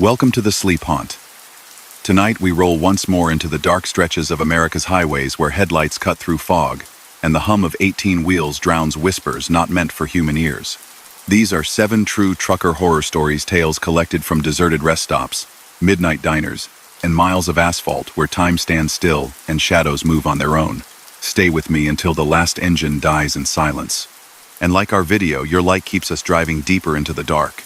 Welcome to the Sleep Haunt. Tonight we roll once more into the dark stretches of America's highways where headlights cut through fog, and the hum of 18 wheels drowns whispers not meant for human ears. These are 7 true trucker horror stories, tales collected from deserted rest stops, midnight diners, and miles of asphalt where time stands still and shadows move on their own. Stay with me until the last engine dies in silence. And like our video, your light keeps us driving deeper into the dark.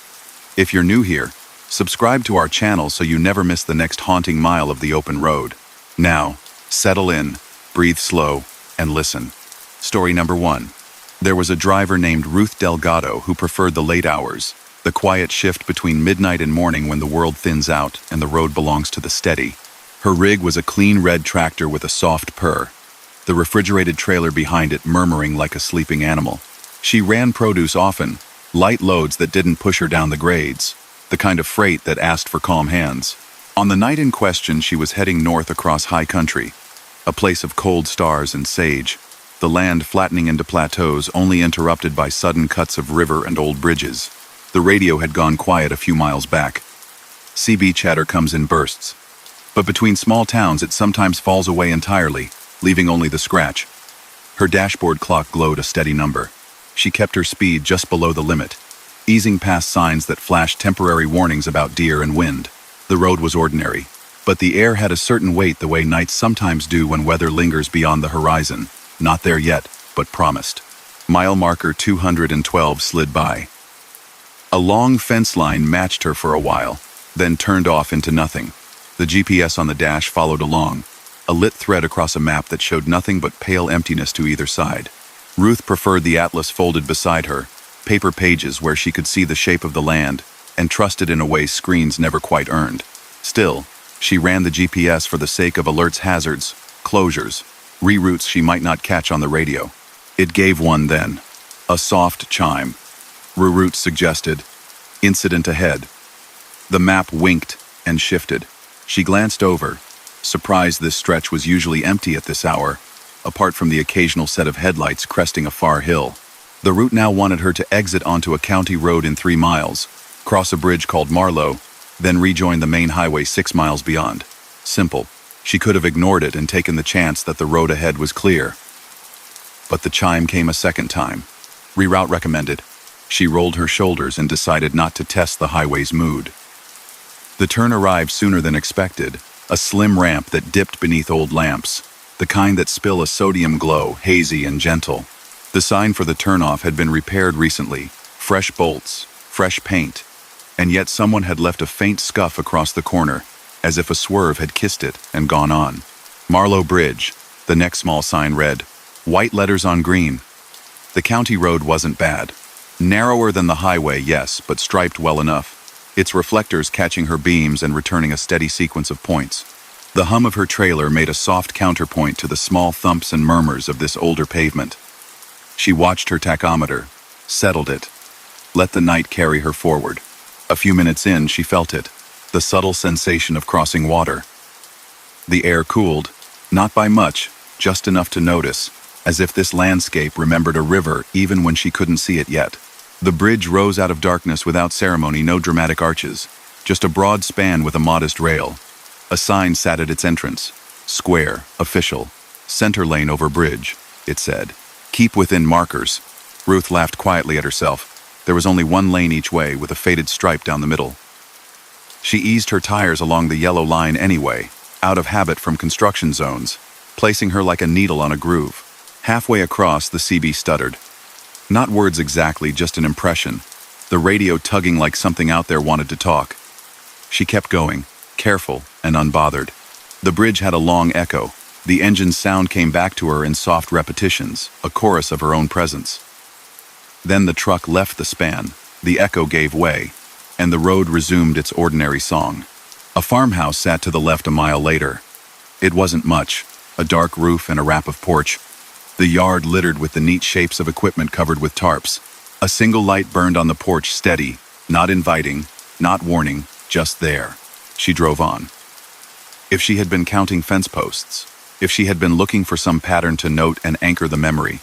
If you're new here, subscribe to our channel so you never miss the next haunting mile of the open road. Now, settle in, breathe slow, and listen. Story number 1. There was a driver named Ruth Delgado who preferred the late hours, the quiet shift between midnight and morning when the world thins out and the road belongs to the steady. Her rig was a clean red tractor with a soft purr, the refrigerated trailer behind it murmuring like a sleeping animal. She ran produce often, light loads that didn't push her down the grades, the kind of freight that asked for calm hands. On the night in question, she was heading north across high country, a place of cold stars and sage, the land flattening into plateaus only interrupted by sudden cuts of river and old bridges. The radio had gone quiet a few miles back. CB chatter comes in bursts, but between small towns it sometimes falls away entirely, leaving only the scratch. Her dashboard clock glowed a steady number. She kept her speed just below the limit, easing past signs that flashed temporary warnings about deer and wind. The road was ordinary, but the air had a certain weight the way nights sometimes do when weather lingers beyond the horizon. Not there yet, but promised. Mile marker 212 slid by. A long fence line matched her for a while, then turned off into nothing. The GPS on the dash followed along, a lit thread across a map that showed nothing but pale emptiness to either side. Ruth preferred the atlas folded beside her, paper pages where she could see the shape of the land, and trusted in a way screens never quite earned. Still, she ran the GPS for the sake of alerts, hazards, closures, reroutes she might not catch on the radio. It gave one then. A soft chime. Reroute suggested. Incident ahead. The map winked and shifted. She glanced over, surprised this stretch was usually empty at this hour, apart from the occasional set of headlights cresting a far hill. The route now wanted her to exit onto a county road in 3 miles, cross a bridge called Marlow, then rejoin the main highway 6 miles beyond. Simple. She could have ignored it and taken the chance that the road ahead was clear. But the chime came a second time. Reroute recommended. She rolled her shoulders and decided not to test the highway's mood. The turn arrived sooner than expected, a slim ramp that dipped beneath old lamps, the kind that spill a sodium glow, hazy and gentle. The sign for the turnoff had been repaired recently, fresh bolts, fresh paint, and yet someone had left a faint scuff across the corner, as if a swerve had kissed it and gone on. Marlow Bridge, the next small sign read, white letters on green. The county road wasn't bad. Narrower than the highway, yes, but striped well enough, its reflectors catching her beams and returning a steady sequence of points. The hum of her trailer made a soft counterpoint to the small thumps and murmurs of this older pavement. She watched her tachometer, settled it, let the night carry her forward. A few minutes in, she felt it, the subtle sensation of crossing water. The air cooled, not by much, just enough to notice, as if this landscape remembered a river even when she couldn't see it yet. The bridge rose out of darkness without ceremony, no dramatic arches, just a broad span with a modest rail. A sign sat at its entrance. Square, official, center lane over bridge, it said. Keep within markers. Ruth laughed quietly at herself. There was only one lane each way, with a faded stripe down the middle. She eased her tires along the yellow line anyway, out of habit from construction zones, placing her like a needle on a groove. Halfway across, the CB stuttered. Not words exactly, just an impression. The radio tugging like something out there wanted to talk. She kept going, careful and unbothered. The bridge had a long echo. The engine's sound came back to her in soft repetitions, a chorus of her own presence. Then the truck left the span, the echo gave way, and the road resumed its ordinary song. A farmhouse sat to the left a mile later. It wasn't much, a dark roof and a wrap of porch. The yard littered with the neat shapes of equipment covered with tarps. A single light burned on the porch, steady, not inviting, not warning, just there. She drove on. If she had been counting fence posts, if she had been looking for some pattern to note and anchor the memory,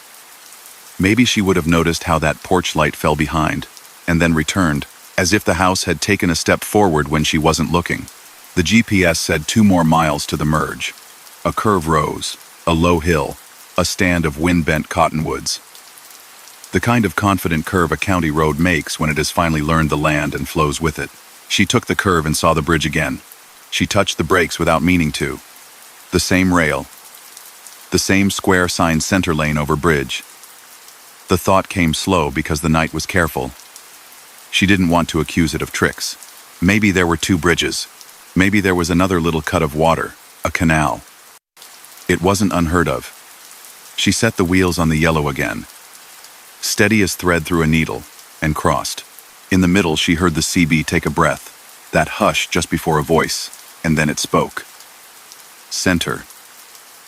maybe she would have noticed how that porch light fell behind, and then returned, as if the house had taken a step forward when she wasn't looking. The GPS said 2 more miles to the merge. A curve rose, a low hill, a stand of wind-bent cottonwoods. The kind of confident curve a county road makes when it has finally learned the land and flows with it. She took the curve and saw the bridge again. She touched the brakes without meaning to. The same rail. The same square sign center lane over bridge. The thought came slow because the night was careful. She didn't want to accuse it of tricks. Maybe there were 2 bridges. Maybe there was another little cut of water, a canal. It wasn't unheard of. She set the wheels on the yellow again, steady as thread through a needle, and crossed. In the middle, she heard the CB take a breath, that hush just before a voice, and then it spoke. "Center,"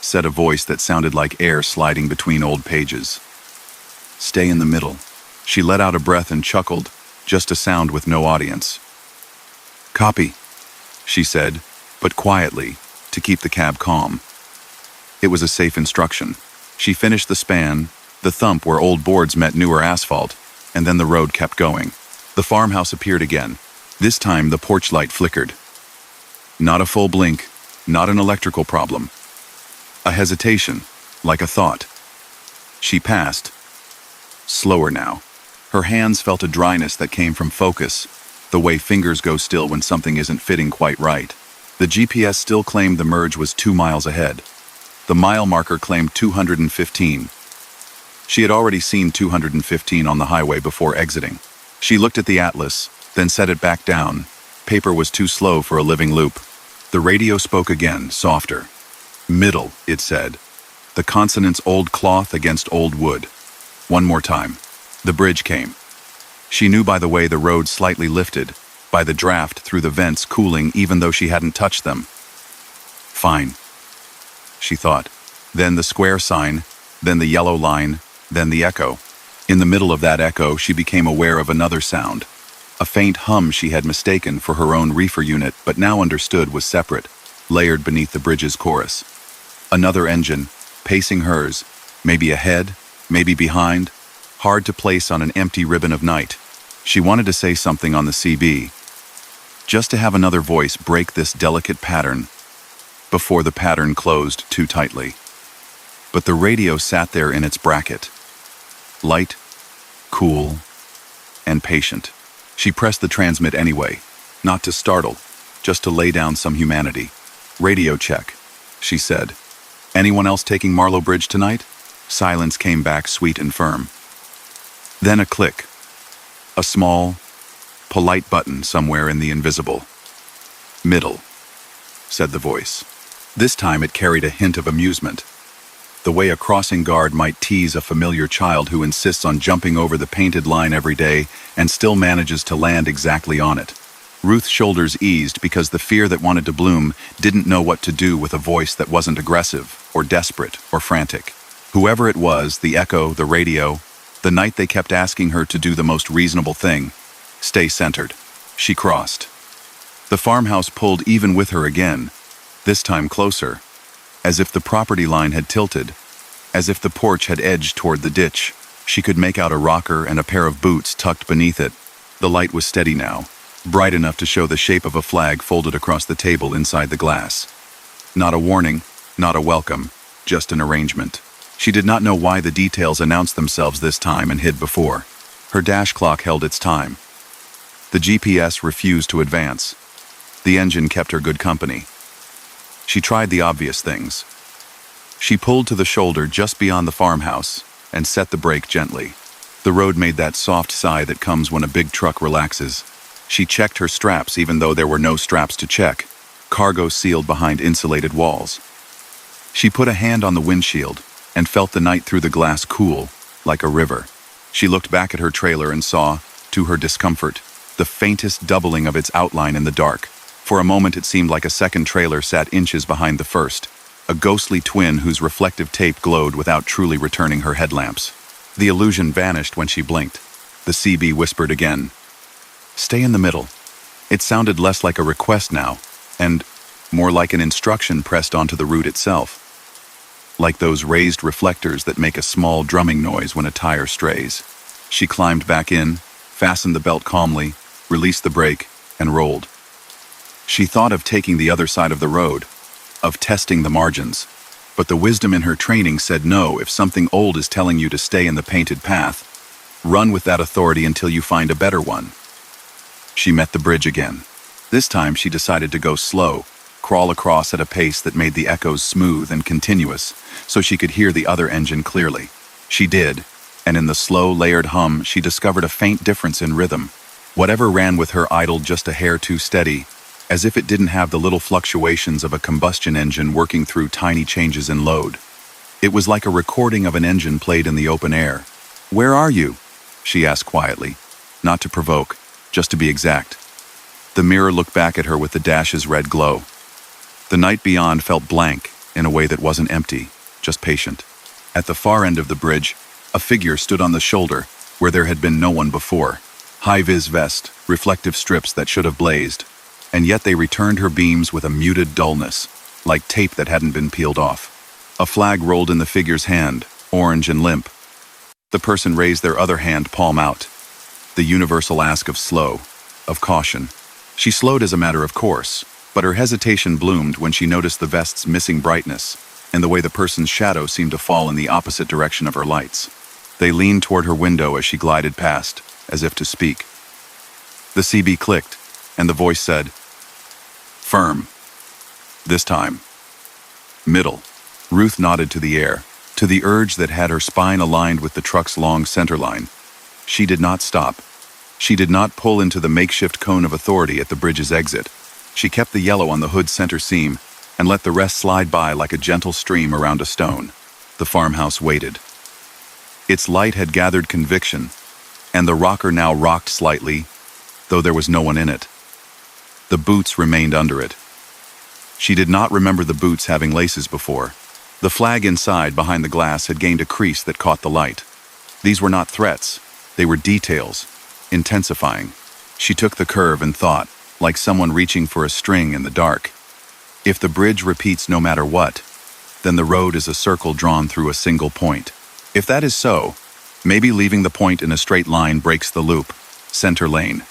said a voice that sounded like air sliding between old pages. "Stay in the middle." She let out a breath and chuckled, just a sound with no audience. "Copy," she said, but quietly, to keep the cab calm. It was a safe instruction. She finished the span, the thump where old boards met newer asphalt, and then the road kept going. The farmhouse appeared again. This time the porch light flickered. Not a full blink, not an electrical problem. A hesitation, like a thought. She passed. Slower now. Her hands felt a dryness that came from focus, the way fingers go still when something isn't fitting quite right. The GPS still claimed the merge was 2 miles ahead. The mile marker claimed 215. She had already seen 215 on the highway before exiting. She looked at the atlas, then set it back down. Paper was too slow for a living loop. The radio spoke again, softer. "Middle," it said. The consonants old cloth against old wood. One more time. The bridge came. She knew by the way the road slightly lifted, by the draft through the vents cooling even though she hadn't touched them. Fine, she thought. Then the square sign, then the yellow line, then the echo. In the middle of that echo, she became aware of another sound. A faint hum she had mistaken for her own reefer unit, but now understood was separate, layered beneath the bridge's chorus. Another engine, pacing hers, maybe ahead, maybe behind, hard to place on an empty ribbon of night. She wanted to say something on the CB, just to have another voice break this delicate pattern, before the pattern closed too tightly. But the radio sat there in its bracket. Light, cool, and patient. She pressed the transmit anyway, not to startle, just to lay down some humanity. "Radio check," she said. "Anyone else taking Marlow Bridge tonight?" Silence came back sweet and firm. Then a click. A small, polite button somewhere in the invisible. "Middle," said the voice. This time it carried a hint of amusement. The way a crossing guard might tease a familiar child who insists on jumping over the painted line every day and still manages to land exactly on it. Ruth's shoulders eased because the fear that wanted to bloom didn't know what to do with a voice that wasn't aggressive, or desperate, or frantic. Whoever it was, the echo, the radio, the night they kept asking her to do the most reasonable thing, stay centered. She crossed. The farmhouse pulled even with her again, this time closer, as if the property line had tilted, as if the porch had edged toward the ditch. She could make out a rocker and a pair of boots tucked beneath it. The light was steady now, bright enough to show the shape of a flag folded across the table inside the glass. Not a warning, not a welcome, just an arrangement. She did not know why the details announced themselves this time and hid before. Her dash clock held its time. The GPS refused to advance. The engine kept her good company. She tried the obvious things. She pulled to the shoulder just beyond the farmhouse and set the brake gently. The road made that soft sigh that comes when a big truck relaxes. She checked her straps even though there were no straps to check, cargo sealed behind insulated walls. She put a hand on the windshield and felt the night through the glass cool, like a river. She looked back at her trailer and saw, to her discomfort, the faintest doubling of its outline in the dark. For a moment it seemed like a second trailer sat inches behind the first, a ghostly twin whose reflective tape glowed without truly returning her headlamps. The illusion vanished when she blinked. The CB whispered again. "Stay in the middle." It sounded less like a request now, and more like an instruction pressed onto the route itself. Like those raised reflectors that make a small drumming noise when a tire strays. She climbed back in, fastened the belt calmly, released the brake, and rolled. She thought of taking the other side of the road, of testing the margins, but the wisdom in her training said no. If something old is telling you to stay in the painted path, run with that authority until you find a better one. She met the bridge again. This time she decided to go slow, crawl across at a pace that made the echoes smooth and continuous, so she could hear the other engine clearly. She did, and in the slow, layered hum, she discovered a faint difference in rhythm. Whatever ran with her idled just a hair too steady, as if it didn't have the little fluctuations of a combustion engine working through tiny changes in load. It was like a recording of an engine played in the open air. "Where are you?" she asked quietly, not to provoke, just to be exact. The mirror looked back at her with the dash's red glow. The night beyond felt blank in a way that wasn't empty, just patient. At the far end of the bridge, a figure stood on the shoulder where there had been no one before. High-vis vest, reflective strips that should have blazed, and yet they returned her beams with a muted dullness, like tape that hadn't been peeled off. A flag rolled in the figure's hand, orange and limp. The person raised their other hand, palm out. The universal ask of slow, of caution. She slowed as a matter of course, but her hesitation bloomed when she noticed the vest's missing brightness, and the way the person's shadow seemed to fall in the opposite direction of her lights. They leaned toward her window as she glided past, as if to speak. The CB clicked, and the voice said, "Firm. This time. Middle." Ruth nodded to the air, to the urge that had her spine aligned with the truck's long centerline. She did not stop. She did not pull into the makeshift cone of authority at the bridge's exit. She kept the yellow on the hood's center seam and let the rest slide by like a gentle stream around a stone. The farmhouse waited. Its light had gathered conviction, and the rocker now rocked slightly, though there was no one in it. The boots remained under it. She did not remember the boots having laces before. The flag inside, behind the glass, had gained a crease that caught the light. These were not threats. They were details, intensifying. She took the curve and thought, like someone reaching for a string in the dark. If the bridge repeats no matter what, then the road is a circle drawn through a single point. If that is so, maybe leaving the point in a straight line breaks the loop. Center lane.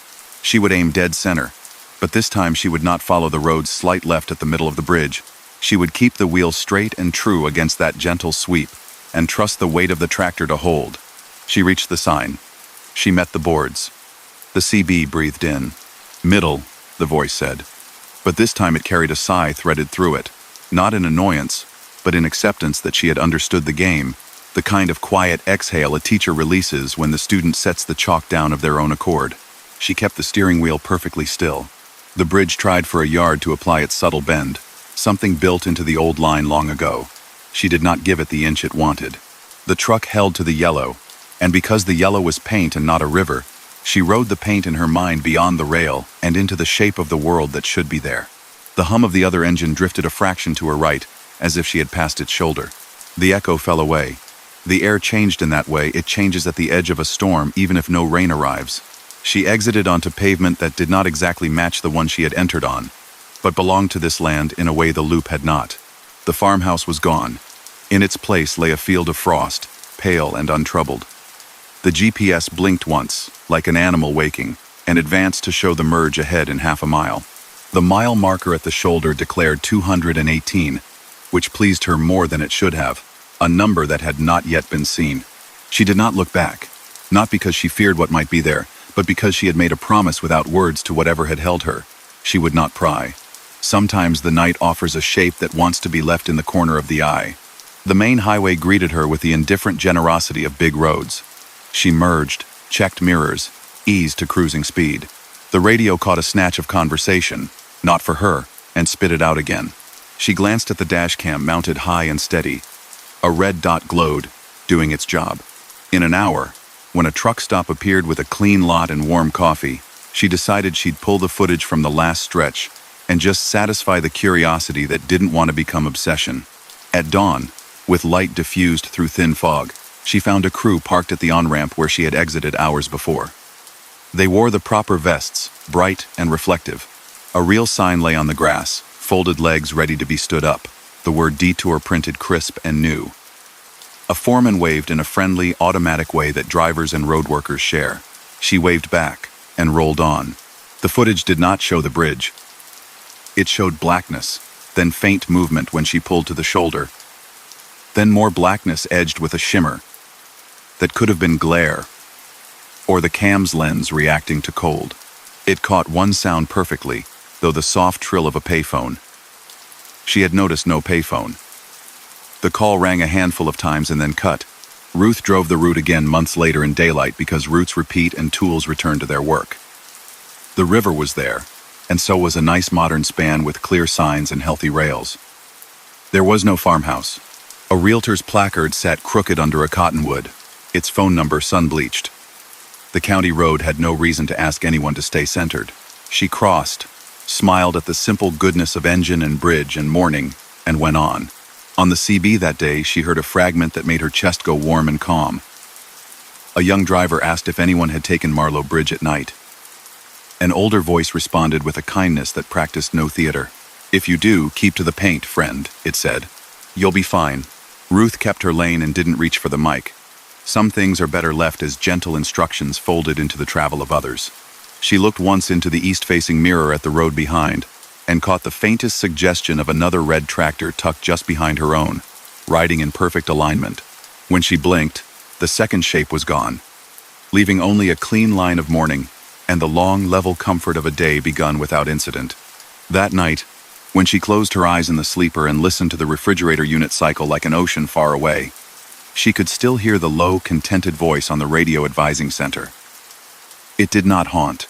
She would aim dead center, but this time she would not follow the road's slight left at the middle of the bridge. She would keep the wheel straight and true against that gentle sweep, and trust the weight of the tractor to hold. She reached the sign. She met the boards. The CB breathed in. "Middle," the voice said. But this time it carried a sigh threaded through it, not in annoyance, but in acceptance that she had understood the game, the kind of quiet exhale a teacher releases when the student sets the chalk down of their own accord. She kept the steering wheel perfectly still. The bridge tried for a yard to apply its subtle bend, something built into the old line long ago. She did not give it the inch it wanted. The truck held to the yellow, and because the yellow was paint and not a river, she rode the paint in her mind beyond the rail and into the shape of the world that should be there. The hum of the other engine drifted a fraction to her right, as if she had passed its shoulder. The echo fell away. The air changed in that way it changes at the edge of a storm even if no rain arrives. She exited onto pavement that did not exactly match the one she had entered on, but belonged to this land in a way the loop had not. The farmhouse was gone. In its place lay a field of frost, pale and untroubled. The GPS blinked once, like an animal waking, and advanced to show the merge ahead in half a mile. The mile marker at the shoulder declared 218, which pleased her more than it should have, a number that had not yet been seen. She did not look back, not because she feared what might be there, but because she had made a promise without words to whatever had held her. She would not pry. Sometimes the night offers a shape that wants to be left in the corner of the eye. The main highway greeted her with the indifferent generosity of big roads. She merged, checked mirrors, eased to cruising speed. The radio caught a snatch of conversation, not for her, and spit it out again. She glanced at the dash cam mounted high and steady. A red dot glowed, doing its job. In an hour, when a truck stop appeared with a clean lot and warm coffee, she decided she'd pull the footage from the last stretch and just satisfy the curiosity that didn't want to become obsession. At dawn, with light diffused through thin fog, she found a crew parked at the on-ramp where she had exited hours before. They wore the proper vests, bright and reflective. A real sign lay on the grass, folded legs ready to be stood up, the word detour printed crisp and new. A foreman waved in a friendly, automatic way that drivers and road workers share. She waved back and rolled on, The footage did not show the bridge. It showed blackness, then faint movement when she pulled to the shoulder. Then more blackness edged with a shimmer that could have been glare, or the cam's lens reacting to cold. It caught one sound perfectly, though the soft trill of a payphone. She had noticed no payphone. The call rang a handful of times and then cut. Ruth drove the route again months later in daylight because routes repeat and tools return to their work. The river was there, and so was a nice modern span with clear signs and healthy rails. There was no farmhouse. A realtor's placard sat crooked under a cottonwood, its phone number sun-bleached. The county road had no reason to ask anyone to stay centered. She crossed, smiled at the simple goodness of engine and bridge and morning, and went on. On the CB that day, she heard a fragment that made her chest go warm and calm. A young driver asked if anyone had taken Marlow Bridge at night. An older voice responded with a kindness that practiced no theater. "If you do, keep to the paint, friend," it said. "You'll be fine." Ruth kept her lane and didn't reach for the mic. Some things are better left as gentle instructions folded into the travel of others. She looked once into the east-facing mirror at the road behind, and caught the faintest suggestion of another red tractor tucked just behind her own, riding in perfect alignment. When she blinked, the second shape was gone, leaving only a clean line of morning and the long, level comfort of a day begun without incident. That night, when she closed her eyes in the sleeper and listened to the refrigerator unit cycle like an ocean far away, she could still hear the low, contented voice on the radio advising center. It did not haunt.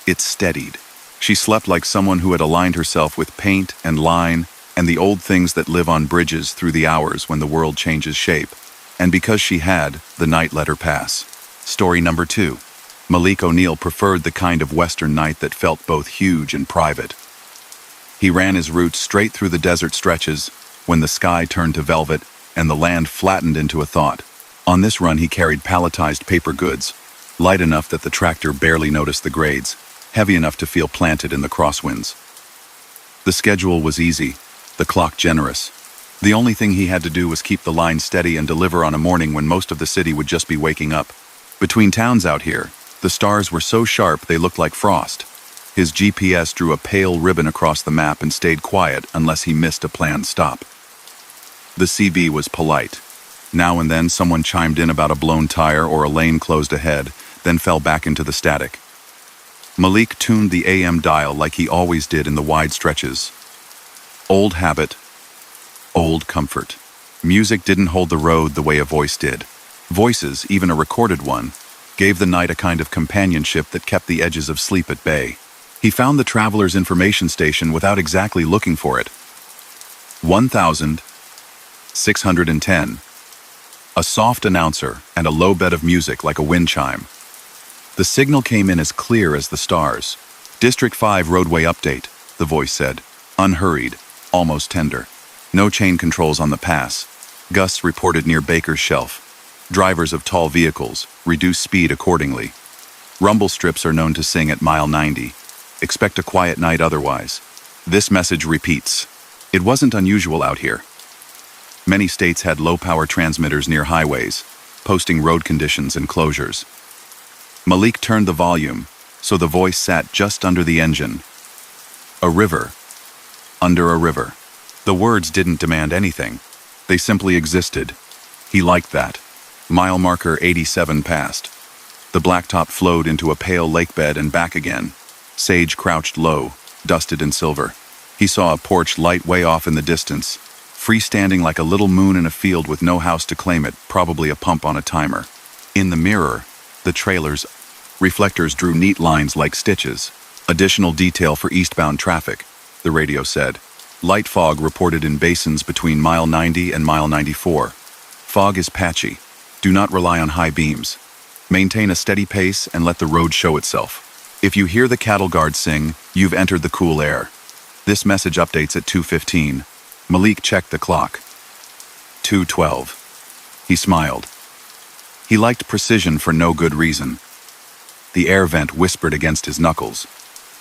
It steadied. She slept like someone who had aligned herself with paint and line and the old things that live on bridges through the hours when the world changes shape. And because she had, the night let her pass. Story number 2. Malik O'Neill preferred the kind of western night that felt both huge and private. He ran his route straight through the desert stretches when the sky turned to velvet and the land flattened into a thought. On this run he carried palletized paper goods, light enough that the tractor barely noticed the grades, heavy enough to feel planted in the crosswinds. The schedule was easy, the clock generous. The only thing he had to do was keep the line steady and deliver on a morning when most of the city would just be waking up. Between towns out here, the stars were so sharp they looked like frost. His GPS drew a pale ribbon across the map and stayed quiet unless he missed a planned stop. The CV was polite. Now and then someone chimed in about a blown tire or a lane closed ahead, then fell back into the static. Malik tuned the AM dial like he always did in the wide stretches. Old habit, old comfort. Music didn't hold the road the way a voice did. Voices, even a recorded one, gave the night a kind of companionship that kept the edges of sleep at bay. He found the traveler's information station without exactly looking for it. 1610. A soft announcer and a low bed of music like a wind chime. The signal came in as clear as the stars. District 5 roadway update, the voice said. Unhurried, almost tender. No chain controls on the pass. Gusts reported near Baker's Shelf. Drivers of tall vehicles, reduce speed accordingly. Rumble strips are known to sing at mile 90. Expect a quiet night otherwise. This message repeats. It wasn't unusual out here. Many states had low-power transmitters near highways, posting road conditions and closures. Malik turned the volume, so the voice sat just under the engine. A river. Under a river. The words didn't demand anything. They simply existed. He liked that. Mile marker 87 passed. The blacktop flowed into a pale lakebed and back again. Sage crouched low, dusted in silver. He saw a porch light way off in the distance, freestanding like a little moon in a field with no house to claim it, probably a pump on a timer. In the mirror, the trailer's reflectors drew neat lines like stitches. Additional detail for eastbound traffic, the radio said. Light fog reported in basins between mile 90 and mile 94. Fog is patchy. Do not rely on high beams. Maintain a steady pace and let the road show itself. If you hear the cattle guard sing, you've entered the cool air. This message updates at 2:15. Malik checked the clock. 2:12. He smiled. He liked precision for no good reason. The air vent whispered against his knuckles.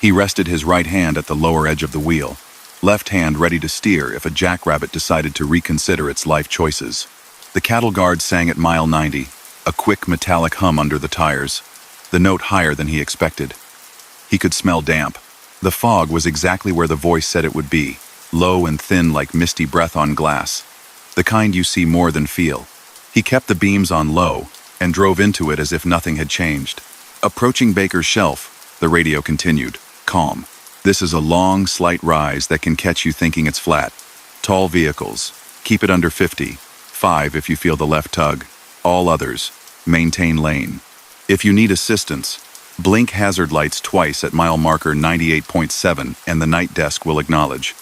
He rested his right hand at the lower edge of the wheel, left hand ready to steer if a jackrabbit decided to reconsider its life choices. The cattle guard sang at mile 90, a quick metallic hum under the tires, the note higher than he expected. He could smell damp. The fog was exactly where the voice said it would be, low and thin like misty breath on glass. The kind you see more than feel. He kept the beams on low and drove into it as if nothing had changed. Approaching Baker's shelf, the radio continued, calm. This is a long, slight rise that can catch you thinking it's flat. Tall vehicles. Keep it under 50. 5 if you feel the left tug. All others. Maintain lane. If you need assistance, blink hazard lights twice at mile marker 98.7 and the night desk will acknowledge.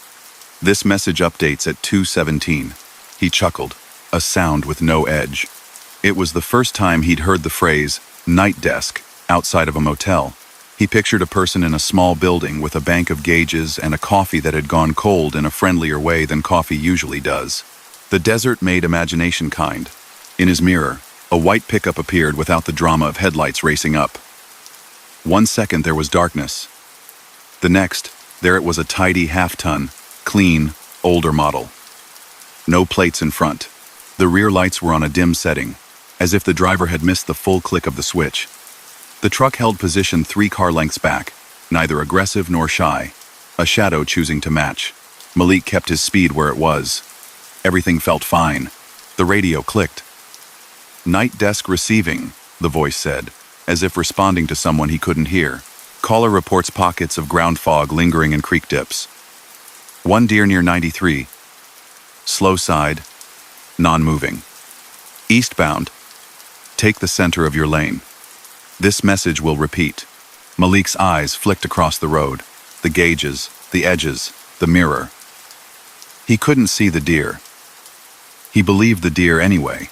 This message updates at 2:17. He chuckled, a sound with no edge. It was the first time he'd heard the phrase, night desk, outside of a motel. He pictured a person in a small building with a bank of gauges and a coffee that had gone cold in a friendlier way than coffee usually does. The desert made imagination kind. In his mirror, a white pickup appeared without the drama of headlights racing up. 1 second there was darkness. The next, there it was a tidy half-ton, clean, older model. No plates in front. The rear lights were on a dim setting, as if the driver had missed the full click of the switch. The truck held position 3 car lengths back, neither aggressive nor shy, a shadow choosing to match. Malik kept his speed where it was. Everything felt fine. The radio clicked. Night desk receiving, the voice said, as if responding to someone he couldn't hear. Caller reports pockets of ground fog lingering in creek dips. 1 deer near 93. Slow side, non-moving. Eastbound, take the center of your lane. This message will repeat. Malik's eyes flicked across the road, the gauges, the edges, the mirror. He couldn't see the deer. He believed the deer anyway.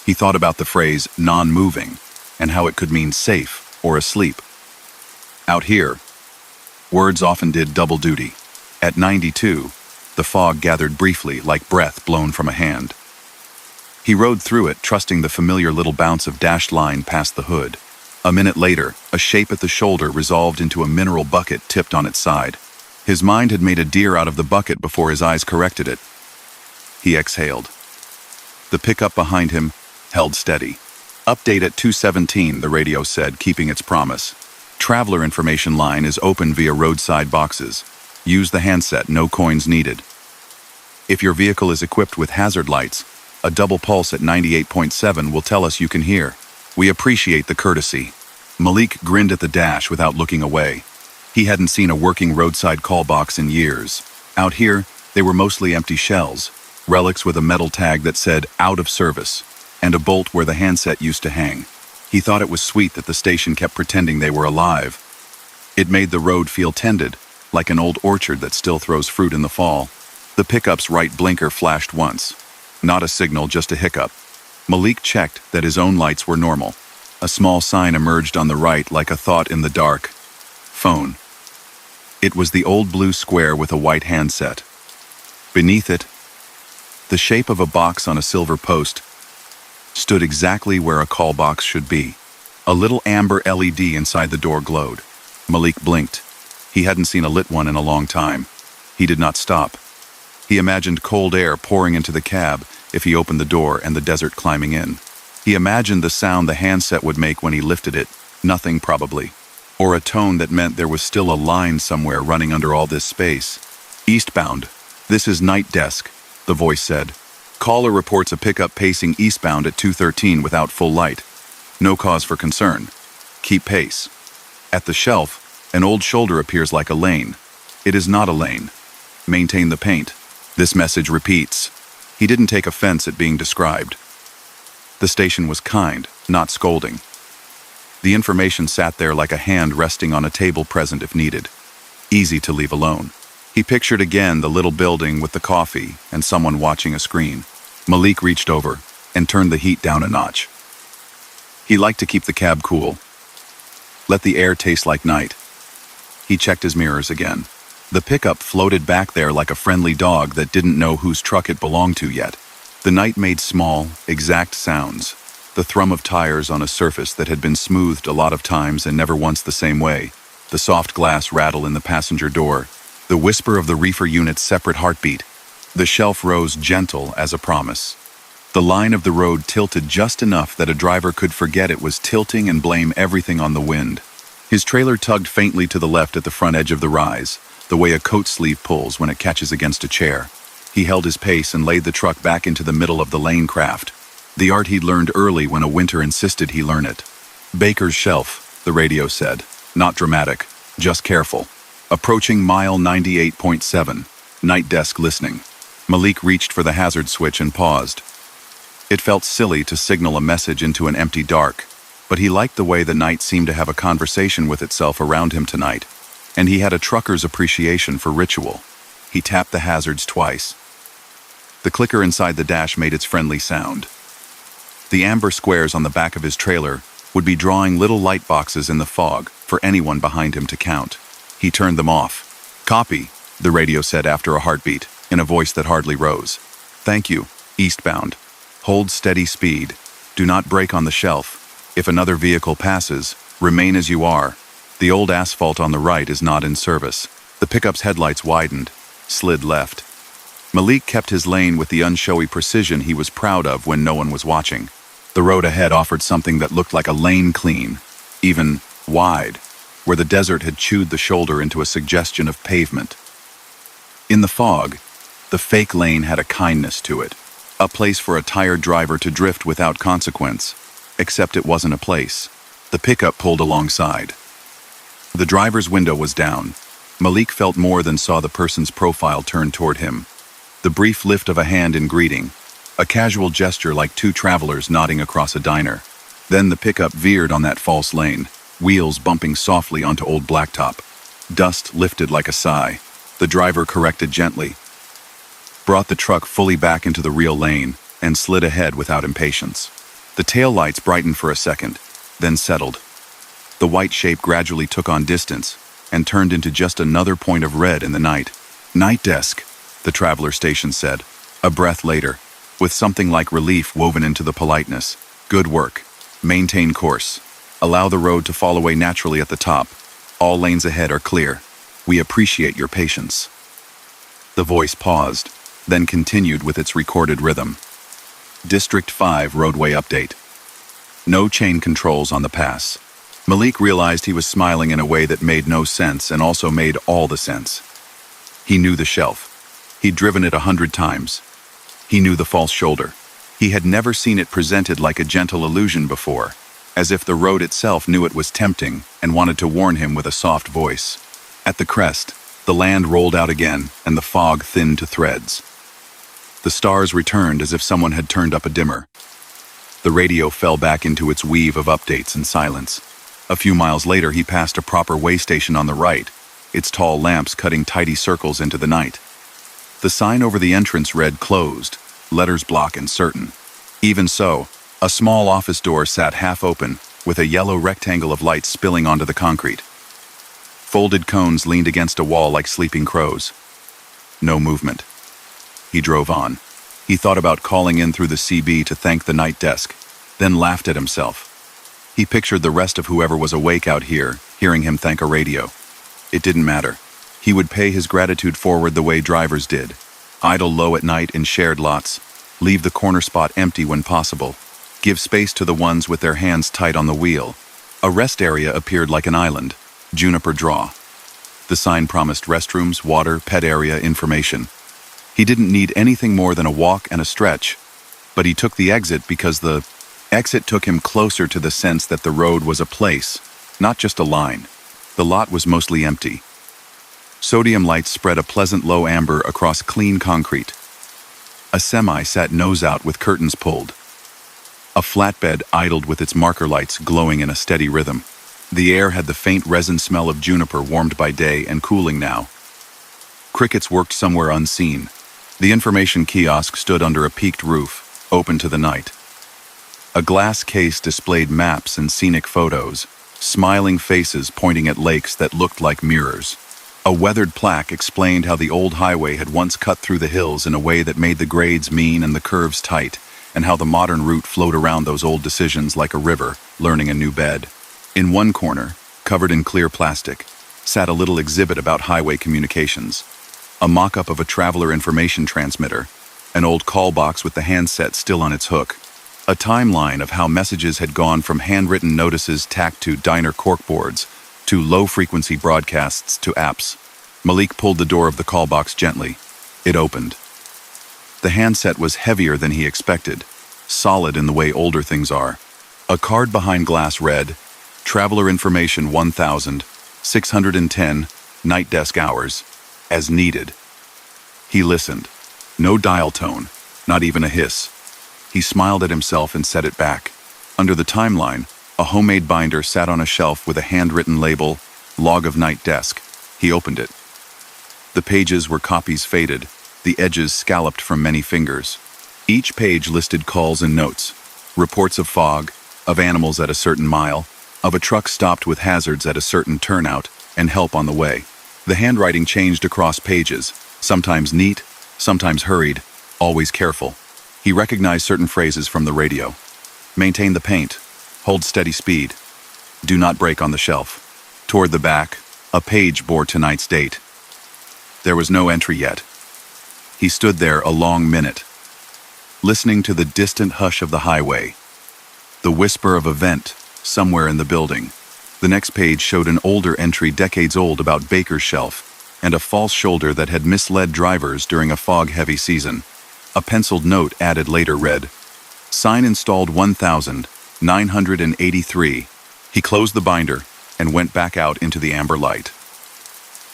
He thought about the phrase non-moving and how it could mean safe or asleep. Out here, words often did double duty. At 92, the fog gathered briefly like breath blown from a hand. He rode through it, trusting the familiar little bounce of dashed line past the hood. A minute later, a shape at the shoulder resolved into a mineral bucket tipped on its side. His mind had made a deer out of the bucket before his eyes corrected it. He exhaled. The pickup behind him held steady. Update at 2:17, the radio said, keeping its promise. Traveler information line is open via roadside boxes. Use the handset, no coins needed. If your vehicle is equipped with hazard lights, a double pulse at 98.7 will tell us you can hear. We appreciate the courtesy. Malik grinned at the dash without looking away. He hadn't seen a working roadside call box in years. Out here, they were mostly empty shells, relics with a metal tag that said out of service, and a bolt where the handset used to hang. He thought it was sweet that the station kept pretending they were alive. It made the road feel tended, like an old orchard that still throws fruit in the fall. The pickup's right blinker flashed once. Not a signal, just a hiccup. Malik checked that his own lights were normal. A small sign emerged on the right like a thought in the dark. Phone. It was the old blue square with a white handset. Beneath it, the shape of a box on a silver post stood exactly where a call box should be. A little amber LED inside the door glowed. Malik blinked. He hadn't seen a lit one in a long time. He did not stop. He imagined cold air pouring into the cab if he opened the door and the desert climbing in. He imagined the sound the handset would make when he lifted it, nothing probably, or a tone that meant there was still a line somewhere running under all this space. Eastbound. This is night desk, the voice said. Caller reports a pickup pacing eastbound at 2:13 without full light. No cause for concern. Keep pace. At the shelf, an old shoulder appears like a lane. It is not a lane. Maintain the paint. This message repeats. He didn't take offense at being described. The station was kind, not scolding. The information sat there like a hand resting on a table present if needed. Easy to leave alone. He pictured again the little building with the coffee and someone watching a screen. Malik reached over and turned the heat down a notch. He liked to keep the cab cool. Let the air taste like night. He checked his mirrors again. The pickup floated back there like a friendly dog that didn't know whose truck it belonged to yet. The night made small, exact sounds. The thrum of tires on a surface that had been smoothed a lot of times and never once the same way. The soft glass rattle in the passenger door. The whisper of the reefer unit's separate heartbeat. The shelf rose gentle as a promise. The line of the road tilted just enough that a driver could forget it was tilting and blame everything on the wind. His trailer tugged faintly to the left at the front edge of the rise, the way a coat sleeve pulls when it catches against a chair. He held his pace and laid the truck back into the middle of the lane craft. The art he'd learned early when a winter insisted he learn it. "Baker's Shelf," the radio said. Not dramatic, just careful. Approaching mile 98.7. Night desk listening. Malik reached for the hazard switch and paused. It felt silly to signal a message into an empty dark, but he liked the way the night seemed to have a conversation with itself around him tonight, and he had a trucker's appreciation for ritual. He tapped the hazards twice. The clicker inside the dash made its friendly sound. The amber squares on the back of his trailer would be drawing little light boxes in the fog for anyone behind him to count. He turned them off. "Copy," the radio said after a heartbeat, in a voice that hardly rose. "Thank you. Eastbound. Hold steady speed. Do not brake on the shelf. If another vehicle passes, remain as you are. The old asphalt on the right is not in service." The pickup's headlights widened, slid left. Malik kept his lane with the unshowy precision he was proud of when no one was watching. The road ahead offered something that looked like a lane clean, even wide, where the desert had chewed the shoulder into a suggestion of pavement. In the fog, the fake lane had a kindness to it, a place for a tired driver to drift without consequence, except it wasn't a place. The pickup pulled alongside. The driver's window was down. Malik felt more than saw the person's profile turn toward him. The brief lift of a hand in greeting, a casual gesture like two travelers nodding across a diner. Then the pickup veered on that false lane, wheels bumping softly onto old blacktop. Dust lifted like a sigh. The driver corrected gently, brought the truck fully back into the real lane, and slid ahead without impatience. The taillights brightened for a second, then settled. The white shape gradually took on distance and turned into just another point of red in the night. "Night desk," the traveler station said, a breath later, with something like relief woven into the politeness. "Good work. Maintain course. Allow the road to fall away naturally at the top. All lanes ahead are clear. We appreciate your patience." The voice paused, then continued with its recorded rhythm. District 5 roadway update. No chain controls on the pass. Malik realized he was smiling in a way that made no sense and also made all the sense. He knew the shelf. He'd driven it 100 times. He knew the false shoulder. He had never seen it presented like a gentle illusion before, as if the road itself knew it was tempting and wanted to warn him with a soft voice. At the crest, the land rolled out again and the fog thinned to threads. The stars returned as if someone had turned up a dimmer. The radio fell back into its weave of updates and silence. A few miles later, he passed a proper way station on the right, its tall lamps cutting tidy circles into the night. The sign over the entrance read "Closed," letters block and certain. Even so, a small office door sat half open, with a yellow rectangle of light spilling onto the concrete. Folded cones leaned against a wall like sleeping crows. No movement. He drove on. He thought about calling in through the CB to thank the night desk, then laughed at himself. He pictured the rest of whoever was awake out here, hearing him thank a radio. It didn't matter. He would pay his gratitude forward the way drivers did. Idle low at night in shared lots. Leave the corner spot empty when possible. Give space to the ones with their hands tight on the wheel. A rest area appeared like an island. Juniper Draw. The sign promised restrooms, water, pet area, information. He didn't need anything more than a walk and a stretch, but he took the exit because the exit took him closer to the sense that the road was a place, not just a line. The lot was mostly empty. Sodium lights spread a pleasant low amber across clean concrete. A semi sat nose out with curtains pulled. A flatbed idled with its marker lights glowing in a steady rhythm. The air had the faint resin smell of juniper warmed by day and cooling now. Crickets worked somewhere unseen. The information kiosk stood under a peaked roof, open to the night. A glass case displayed maps and scenic photos, smiling faces pointing at lakes that looked like mirrors. A weathered plaque explained how the old highway had once cut through the hills in a way that made the grades mean and the curves tight, and how the modern route flowed around those old decisions like a river, learning a new bed. In one corner, covered in clear plastic, sat a little exhibit about highway communications. A mock-up of a traveler information transmitter, an old call box with the handset still on its hook, a timeline of how messages had gone from handwritten notices tacked to diner corkboards to low-frequency broadcasts to apps. Malik pulled the door of the call box gently. It opened. The handset was heavier than he expected, solid in the way older things are. A card behind glass read, Traveler information 1,610 night desk hours, as needed. He listened. No dial tone, not even a hiss. He smiled at himself and set it back. Under the timeline, a homemade binder sat on a shelf with a handwritten label, Log of Night Desk. He opened it. The pages were copies faded, the edges scalloped from many fingers. Each page listed calls and notes, reports of fog, of animals at a certain mile, of a truck stopped with hazards at a certain turnout, and help on the way. The handwriting changed across pages, sometimes neat, sometimes hurried, always careful. He recognized certain phrases from the radio. Maintain the paint. Hold steady speed. Do not break on the shelf. Toward the back, a page bore tonight's date. There was no entry yet. He stood there a long minute, listening to the distant hush of the highway, the whisper of a vent somewhere in the building. The next page showed an older entry decades old about Baker's shelf and a false shoulder that had misled drivers during a fog-heavy season. A penciled note added later read, Sign installed 1,983. He closed the binder and went back out into the amber light.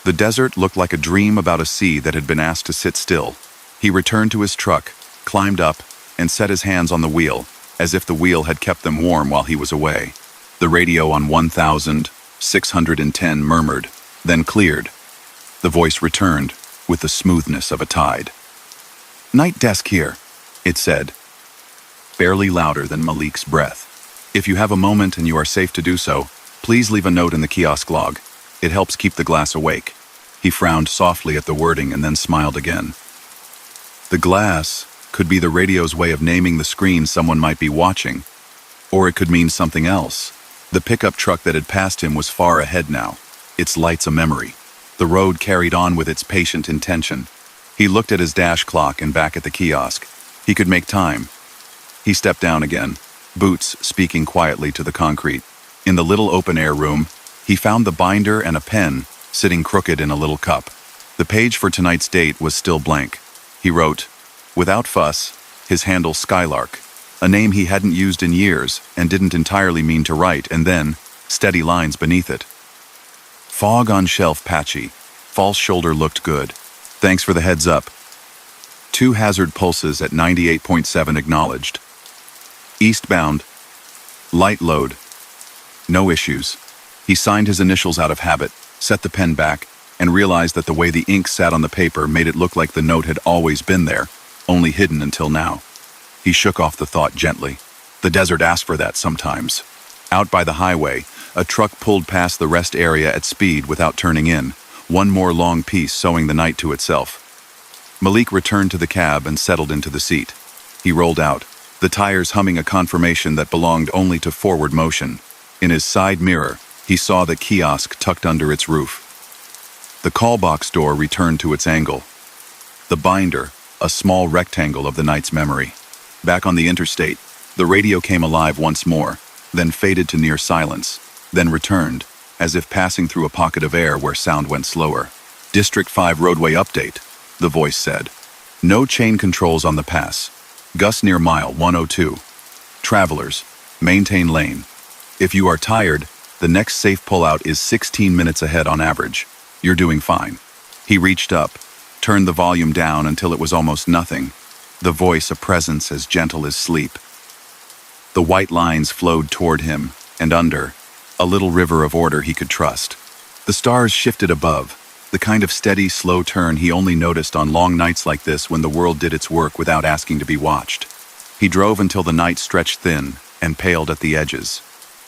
The desert looked like a dream about a sea that had been asked to sit still. He returned to his truck, climbed up, and set his hands on the wheel, as if the wheel had kept them warm while he was away. The radio on 1,610 murmured, then cleared. The voice returned with the smoothness of a tide. Night desk here, it said, barely louder than Malik's breath. If you have a moment and you are safe to do so, please leave a note in the kiosk log. It helps keep the glass awake. He frowned softly at the wording and then smiled again. The glass could be the radio's way of naming the screen someone might be watching, or it could mean something else. The pickup truck that had passed him was far ahead now, its lights a memory. The road carried on with its patient intention. He looked at his dash clock and back at the kiosk. He could make time. He stepped down again, boots speaking quietly to the concrete. In the little open-air room, he found the binder and a pen sitting crooked in a little cup. The page for tonight's date was still blank. He wrote, without fuss, his handle Skylark, a name he hadn't used in years and didn't entirely mean to write, and then steady lines beneath it. Fog on shelf patchy. False shoulder looked good. Thanks for the heads up. 2 hazard pulses at 98.7 acknowledged. Eastbound. Light load. No issues. He signed his initials out of habit, set the pen back, and realized that the way the ink sat on the paper made it look like the note had always been there, only hidden until now. He shook off the thought gently. The desert asked for that sometimes. Out by the highway, a truck pulled past the rest area at speed without turning in, one more long piece sewing the night to itself. Malik returned to the cab and settled into the seat. He rolled out, the tires humming a confirmation that belonged only to forward motion. In his side mirror, he saw the kiosk tucked under its roof. The call box door returned to its angle. The binder, a small rectangle of the night's memory. Back on the interstate, the radio came alive once more, then faded to near silence, then returned, as if passing through a pocket of air where sound went slower. District 5 roadway update, the voice said. No chain controls on the pass. Gust near mile 102. Travelers, maintain lane. If you are tired, the next safe pullout is 16 minutes ahead on average. You're doing fine. He reached up, turned the volume down until it was almost nothing, the voice a presence as gentle as sleep. The white lines flowed toward him, and under, a little river of order he could trust. The stars shifted above, the kind of steady, slow turn he only noticed on long nights like this when the world did its work without asking to be watched. He drove until the night stretched thin and paled at the edges.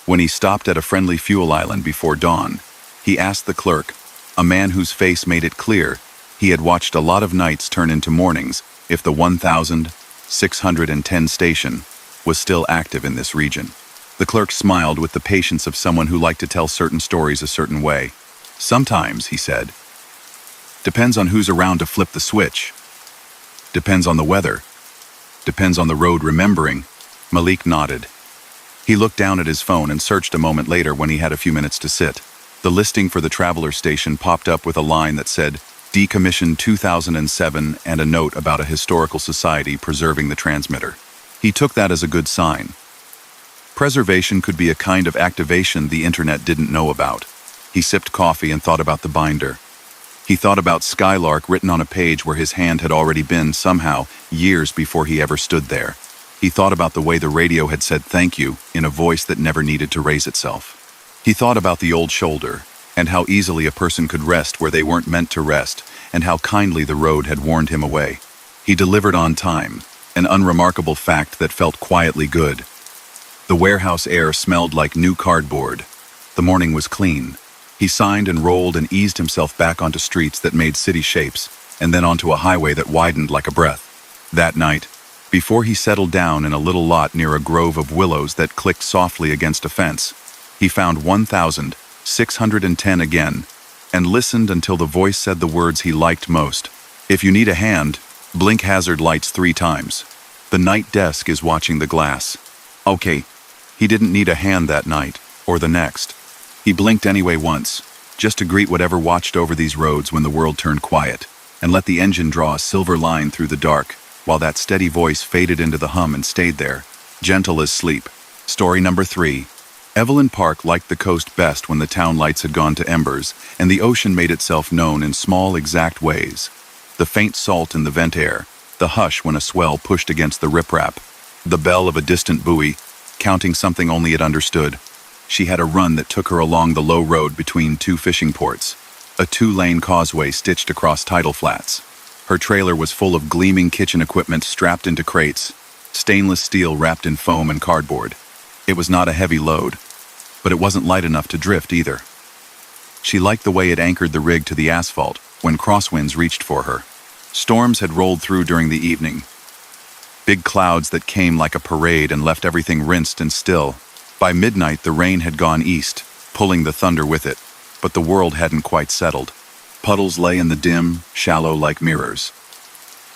When he stopped at a friendly fuel island before dawn, he asked the clerk, a man whose face made it clear he had watched a lot of nights turn into mornings, if the 1,610 station was still active in this region. The clerk smiled with the patience of someone who liked to tell certain stories a certain way. Sometimes, he said. Depends on who's around to flip the switch. Depends on the weather. Depends on the road remembering. Malik nodded. He looked down at his phone and searched a moment later when he had a few minutes to sit. The listing for the traveler station popped up with a line that said, "Decommissioned 2007," and a note about a historical society preserving the transmitter. He took that as a good sign. Preservation could be a kind of activation the internet didn't know about. He sipped coffee and thought about the binder. He thought about Skylark written on a page where his hand had already been somehow, years before he ever stood there. He thought about the way the radio had said thank you in a voice that never needed to raise itself. He thought about the old shoulder, and how easily a person could rest where they weren't meant to rest, and how kindly the road had warned him away. He delivered on time, an unremarkable fact that felt quietly good. The warehouse air smelled like new cardboard. The morning was clean. He signed and rolled and eased himself back onto streets that made city shapes, and then onto a highway that widened like a breath. That night, before he settled down in a little lot near a grove of willows that clicked softly against a fence, he found 1,610 again, and listened until the voice said the words he liked most. "If you need a hand, blink hazard lights 3 times. The night desk is watching the glass." Okay, he didn't need a hand that night, or the next. He blinked anyway once, just to greet whatever watched over these roads when the world turned quiet, and let the engine draw a silver line through the dark, while that steady voice faded into the hum and stayed there, gentle as sleep. Story number 3. Evelyn Park liked the coast best when the town lights had gone to embers, and the ocean made itself known in small, exact ways. The faint salt in the vent air, the hush when a swell pushed against the riprap, the bell of a distant buoy, counting something only it understood. She had a run that took her along the low road between 2 fishing ports, a 2-lane causeway stitched across tidal flats. Her trailer was full of gleaming kitchen equipment strapped into crates, stainless steel wrapped in foam and cardboard. It was not a heavy load, but it wasn't light enough to drift either. She liked the way it anchored the rig to the asphalt when crosswinds reached for her. Storms had rolled through during the evening, big clouds that came like a parade and left everything rinsed and still. By midnight, the rain had gone east, pulling the thunder with it, but the world hadn't quite settled. Puddles lay in the dim, shallow like mirrors.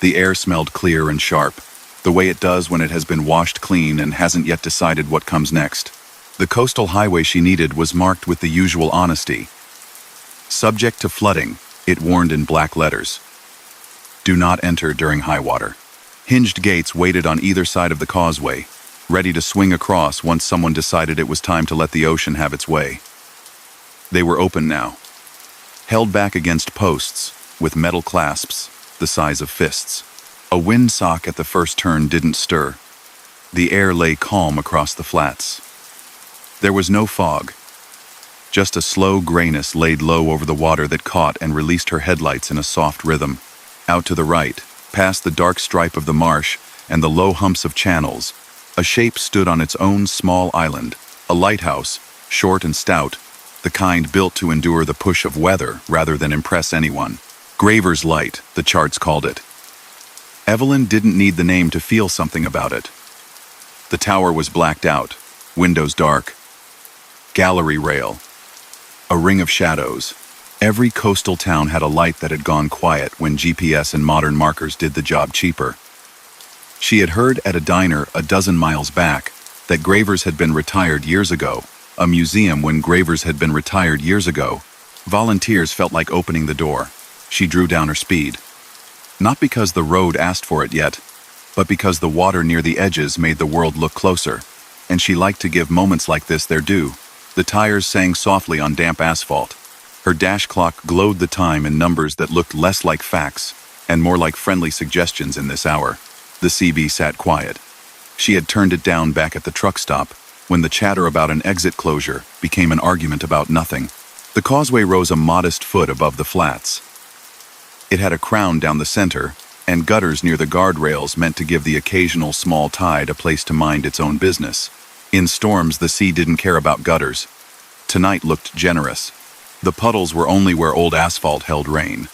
The air smelled clear and sharp, the way it does when it has been washed clean and hasn't yet decided what comes next. The coastal highway she needed was marked with the usual honesty. Subject to flooding, it warned in black letters. Do not enter during high water. Hinged gates waited on either side of the causeway, ready to swing across once someone decided it was time to let the ocean have its way. They were open now, held back against posts with metal clasps the size of fists. A windsock at the first turn didn't stir. The air lay calm across the flats. There was no fog. Just a slow grayness laid low over the water that caught and released her headlights in a soft rhythm. Out to the right, past the dark stripe of the marsh and the low humps of channels, a shape stood on its own small island, a lighthouse, short and stout, the kind built to endure the push of weather rather than impress anyone. Graver's Light, the charts called it. Evelyn didn't need the name to feel something about it. The tower was blacked out, windows dark, gallery rail, a ring of shadows. Every coastal town had a light that had gone quiet when GPS and modern markers did the job cheaper. She had heard at a diner a dozen miles back that Gravers had been retired years ago, a museum when Gravers had been retired years ago. Volunteers felt like opening the door. She drew down her speed. Not because the road asked for it yet, but because the water near the edges made the world look closer, and she liked to give moments like this their due. The tires sang softly on damp asphalt. Her dash clock glowed the time in numbers that looked less like facts and more like friendly suggestions in this hour. The CB sat quiet. She had turned it down back at the truck stop when the chatter about an exit closure became an argument about nothing. The causeway rose a modest foot above the flats. It had a crown down the center, and gutters near the guardrails meant to give the occasional small tide a place to mind its own business. In storms, the sea didn't care about gutters. Tonight looked generous. The puddles were only where old asphalt held rain.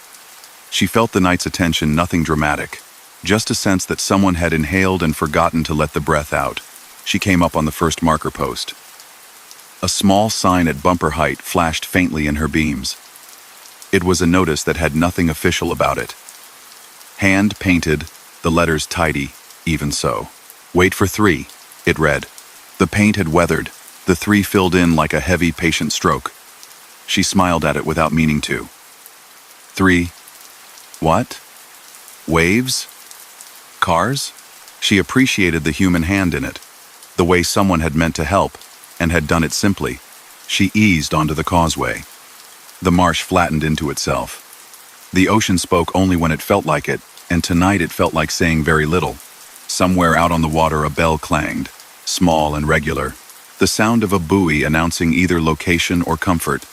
She felt the night's attention nothing dramatic, just a sense that someone had inhaled and forgotten to let the breath out. She came up on the first marker post. A small sign at bumper height flashed faintly in her beams. It was a notice that had nothing official about it. Hand-painted, the letters tidy, even so. Wait for 3, it read. The paint had weathered, the 3 filled in like a heavy, patient stroke. She smiled at it without meaning to. 3. What? Waves? Cars? She appreciated the human hand in it, the way someone had meant to help, and had done it simply. She eased onto the causeway. The marsh flattened into itself. The ocean spoke only when it felt like it, and tonight it felt like saying very little. Somewhere out on the water a bell clanged, small and regular, the sound of a buoy announcing either location or comfort.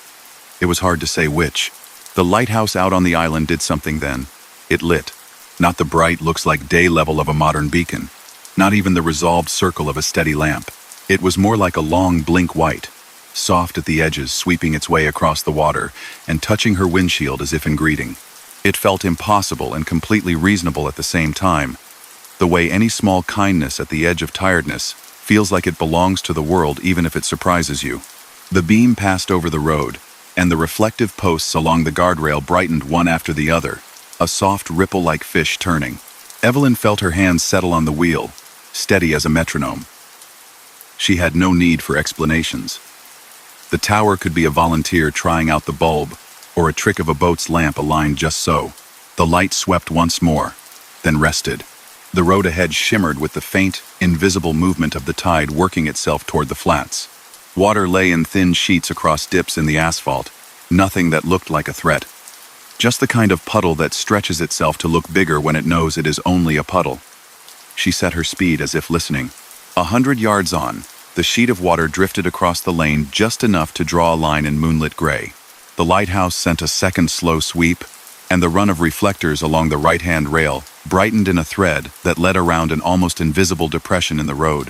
It was hard to say which. The lighthouse out on the island did something then. It lit. Not the bright looks-like-day level of a modern beacon. Not even the resolved circle of a steady lamp. It was more like a long blink white, soft at the edges, sweeping its way across the water and touching her windshield as if in greeting. It felt impossible and completely reasonable at the same time, the way any small kindness at the edge of tiredness feels like it belongs to the world even if it surprises you. The beam passed over the road, and the reflective posts along the guardrail brightened one after the other, a soft ripple like fish turning. Evelyn felt her hands settle on the wheel, steady as a metronome. She had no need for explanations. The tower could be a volunteer trying out the bulb, or a trick of a boat's lamp aligned just so. The light swept once more, then rested. The road ahead shimmered with the faint, invisible movement of the tide working itself toward the flats. Water lay in thin sheets across dips in the asphalt, nothing that looked like a threat. Just the kind of puddle that stretches itself to look bigger when it knows it is only a puddle. She set her speed as if listening. 100 yards on, the sheet of water drifted across the lane just enough to draw a line in moonlit gray. The lighthouse sent a second slow sweep, and the run of reflectors along the right-hand rail brightened in a thread that led around an almost invisible depression in the road.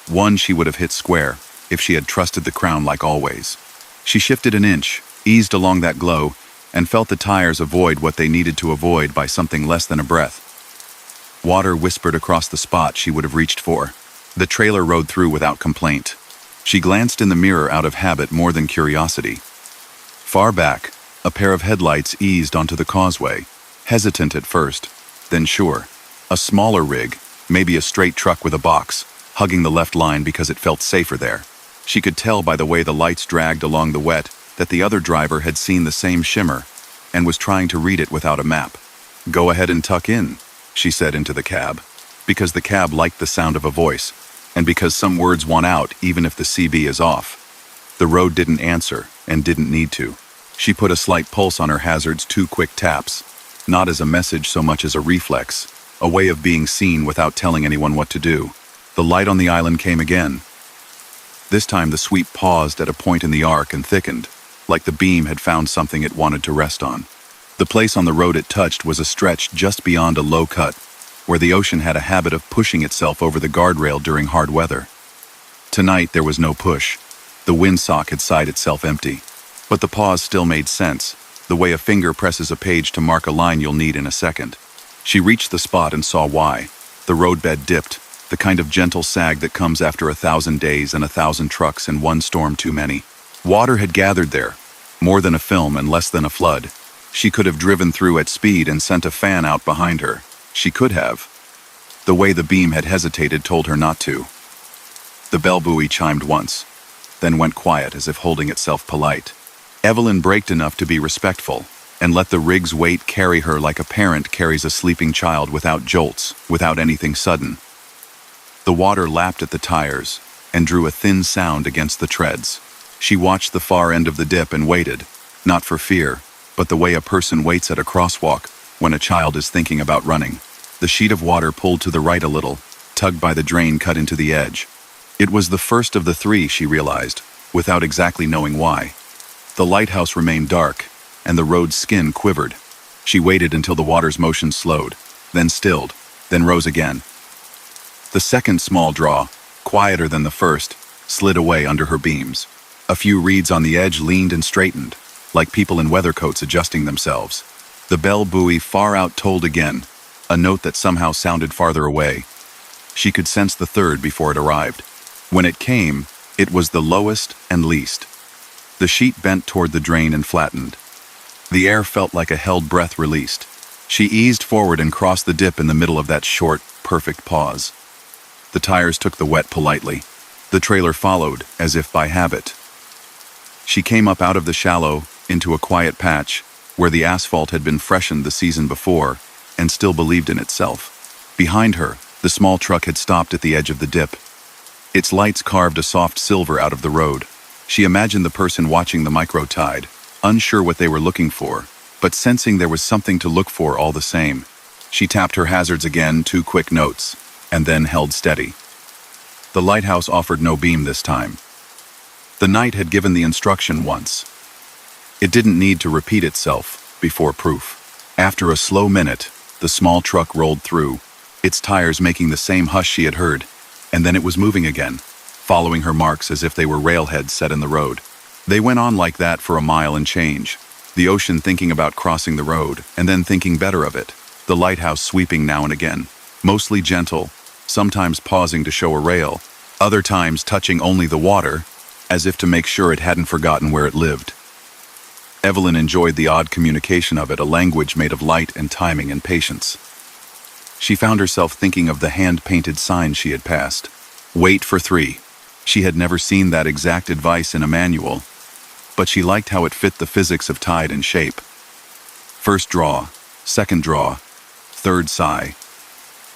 One she would have hit square, if she had trusted the crown like always. She shifted an inch, eased along that glow, and felt the tires avoid what they needed to avoid by something less than a breath. Water whispered across the spot she would have reached for. The trailer rode through without complaint. She glanced in the mirror out of habit more than curiosity. Far back, a pair of headlights eased onto the causeway, hesitant at first, then sure. A smaller rig, maybe a straight truck with a box, hugging the left line because it felt safer there. She could tell by the way the lights dragged along the wet that the other driver had seen the same shimmer and was trying to read it without a map. "Go ahead and tuck in," she said into the cab, because the cab liked the sound of a voice, and because some words won out even if the CB is off. The road didn't answer, and didn't need to. She put a slight pulse on her hazard's 2 quick taps, not as a message so much as a reflex, a way of being seen without telling anyone what to do. The light on the island came again. This time the sweep paused at a point in the arc and thickened, like the beam had found something it wanted to rest on. The place on the road it touched was a stretch just beyond a low cut, where the ocean had a habit of pushing itself over the guardrail during hard weather. Tonight there was no push. The windsock had sighed itself empty. But the pause still made sense, the way a finger presses a page to mark a line you'll need in a second. She reached the spot and saw why. The roadbed dipped, the kind of gentle sag that comes after 1,000 days and 1,000 trucks and one storm too many. Water had gathered there, more than a film and less than a flood. She could have driven through at speed and sent a fan out behind her. She could have. The way the beam had hesitated told her not to. The bell buoy chimed once, then went quiet as if holding itself polite. Evelyn braked enough to be respectful, and let the rig's weight carry her like a parent carries a sleeping child without jolts, without anything sudden. The water lapped at the tires, and drew a thin sound against the treads. She watched the far end of the dip and waited, not for fear, but the way a person waits at a crosswalk when a child is thinking about running. The sheet of water pulled to the right a little, tugged by the drain cut into the edge. It was the first of the 3, she realized, without exactly knowing why. The lighthouse remained dark, and the road's skin quivered. She waited until the water's motion slowed, then stilled, then rose again. The second small draw, quieter than the first, slid away under her beams. A few reeds on the edge leaned and straightened, like people in weather coats adjusting themselves. The bell buoy far out tolled again, a note that somehow sounded farther away. She could sense the third before it arrived. When it came, it was the lowest and least. The sheet bent toward the drain and flattened. The air felt like a held breath released. She eased forward and crossed the dip in the middle of that short, perfect pause. The tires took the wet politely. The trailer followed, as if by habit. She came up out of the shallow into a quiet patch where the asphalt had been freshened the season before and still believed in itself. Behind her, the small truck had stopped at the edge of the dip. Its lights carved a soft silver out of the road. She imagined the person watching the micro-tide, unsure what they were looking for, but sensing there was something to look for all the same. She tapped her hazards again, 2 quick notes, and then held steady. The lighthouse offered no beam this time. The night had given the instruction once. It didn't need to repeat itself before proof. After a slow minute, the small truck rolled through, its tires making the same hush she had heard, and then it was moving again, following her marks as if they were railheads set in the road. They went on like that for a mile and change, the ocean thinking about crossing the road and then thinking better of it, the lighthouse sweeping now and again, mostly gentle, sometimes pausing to show a rail, other times touching only the water, as if to make sure it hadn't forgotten where it lived. Evelyn enjoyed the odd communication of it, a language made of light and timing and patience. She found herself thinking of the hand-painted sign she had passed. Wait for 3. She had never seen that exact advice in a manual, but she liked how it fit the physics of tide and shape. First draw, second draw, third sigh,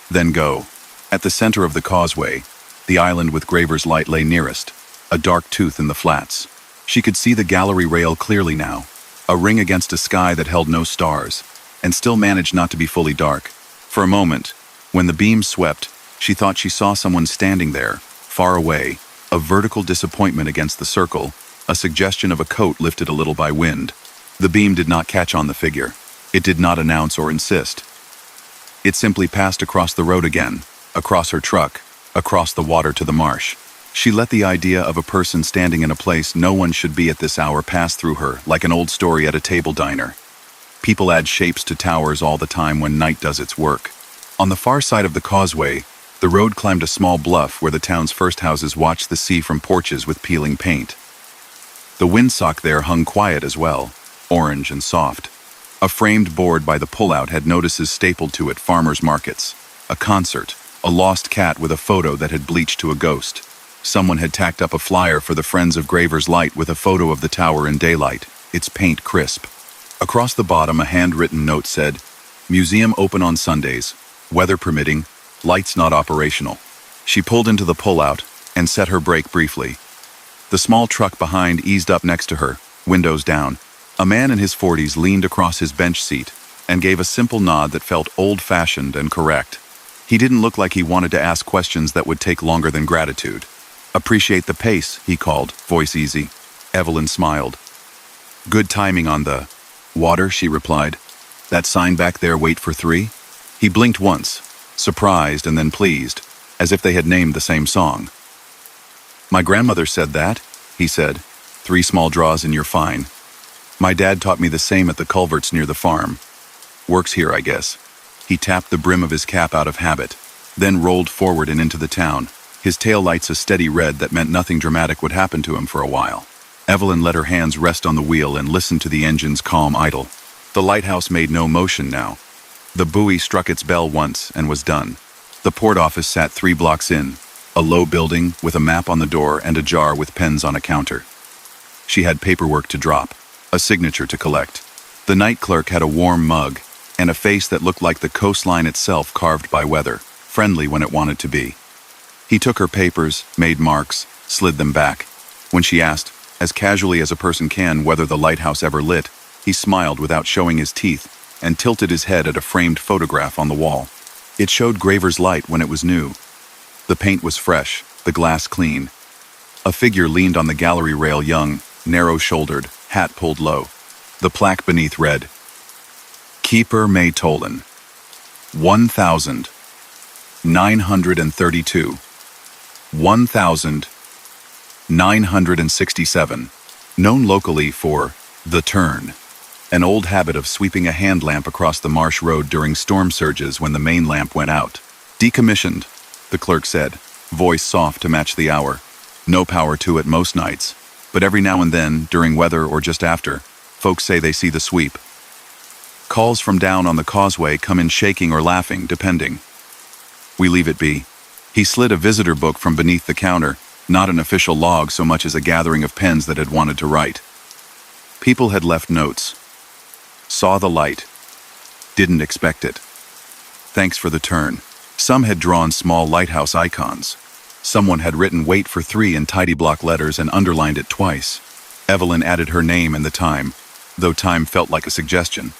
then go. At the center of the causeway, the island with Graver's Light lay nearest, a dark tooth in the flats. She could see the gallery rail clearly now, a ring against a sky that held no stars, and still managed not to be fully dark. For a moment, when the beam swept, she thought she saw someone standing there, far away, a vertical disappointment against the circle, a suggestion of a coat lifted a little by wind. The beam did not catch on the figure. It did not announce or insist. It simply passed across the road again, across her truck, across the water to the marsh. She let the idea of a person standing in a place no one should be at this hour pass through her, like an old story at a table diner. People add shapes to towers all the time when night does its work. On the far side of the causeway, the road climbed a small bluff where the town's first houses watched the sea from porches with peeling paint. The windsock there hung quiet as well, orange and soft. A framed board by the pullout had notices stapled to it: farmers markets, a concert, a lost cat with a photo that had bleached to a ghost. Someone had tacked up a flyer for the Friends of Graver's Light with a photo of the tower in daylight, its paint crisp. Across the bottom, a handwritten note said, "Museum open on Sundays, weather permitting, lights not operational." She pulled into the pullout and set her brake briefly. The small truck behind eased up next to her, windows down. A man in his 40s leaned across his bench seat and gave a simple nod that felt old-fashioned and correct. He didn't look like he wanted to ask questions that would take longer than gratitude. "Appreciate the pace," he called, voice easy. Evelyn smiled. "Good timing on the water," she replied. "That sign back there, wait for 3? He blinked once, surprised and then pleased, as if they had named the same song. "My grandmother said that," he said. 3 small draws and you're fine. My dad taught me the same at the culverts near the farm. Works here, I guess." He tapped the brim of his cap out of habit, then rolled forward and into the town, his taillights a steady red that meant nothing dramatic would happen to him for a while. Evelyn let her hands rest on the wheel and listened to the engine's calm idle. The lighthouse made no motion now. The buoy struck its bell once and was done. The port office sat 3 blocks in, a low building with a map on the door and a jar with pens on a counter. She had paperwork to drop, a signature to collect. The night clerk had a warm mug and a face that looked like the coastline itself carved by weather, friendly when it wanted to be. He took her papers, made marks, slid them back. When she asked, as casually as a person can, whether the lighthouse ever lit, he smiled without showing his teeth and tilted his head at a framed photograph on the wall. It showed Graver's Light when it was new. The paint was fresh, the glass clean. A figure leaned on the gallery rail, young, narrow-shouldered, hat pulled low. The plaque beneath read, "Keeper May Tolan, 1,932, 1,967, known locally for the turn, an old habit of sweeping a hand lamp across the marsh road during storm surges when the main lamp went out. Decommissioned," the clerk said, voice soft to match the hour. "No power to it most nights, but every now and then, during weather or just after, folks say they see the sweep. Calls from down on the causeway come in shaking or laughing, depending. We leave it be." He slid a visitor book from beneath the counter Not an official log so much as a gathering of pens that had wanted to write. People had left notes. Saw the light. Didn't expect it. Thanks for the turn. Some had drawn small lighthouse icons. Someone had written "Wait for 3" in tidy block letters and underlined it twice. Evelyn added her name and the time, though time felt like a suggestion.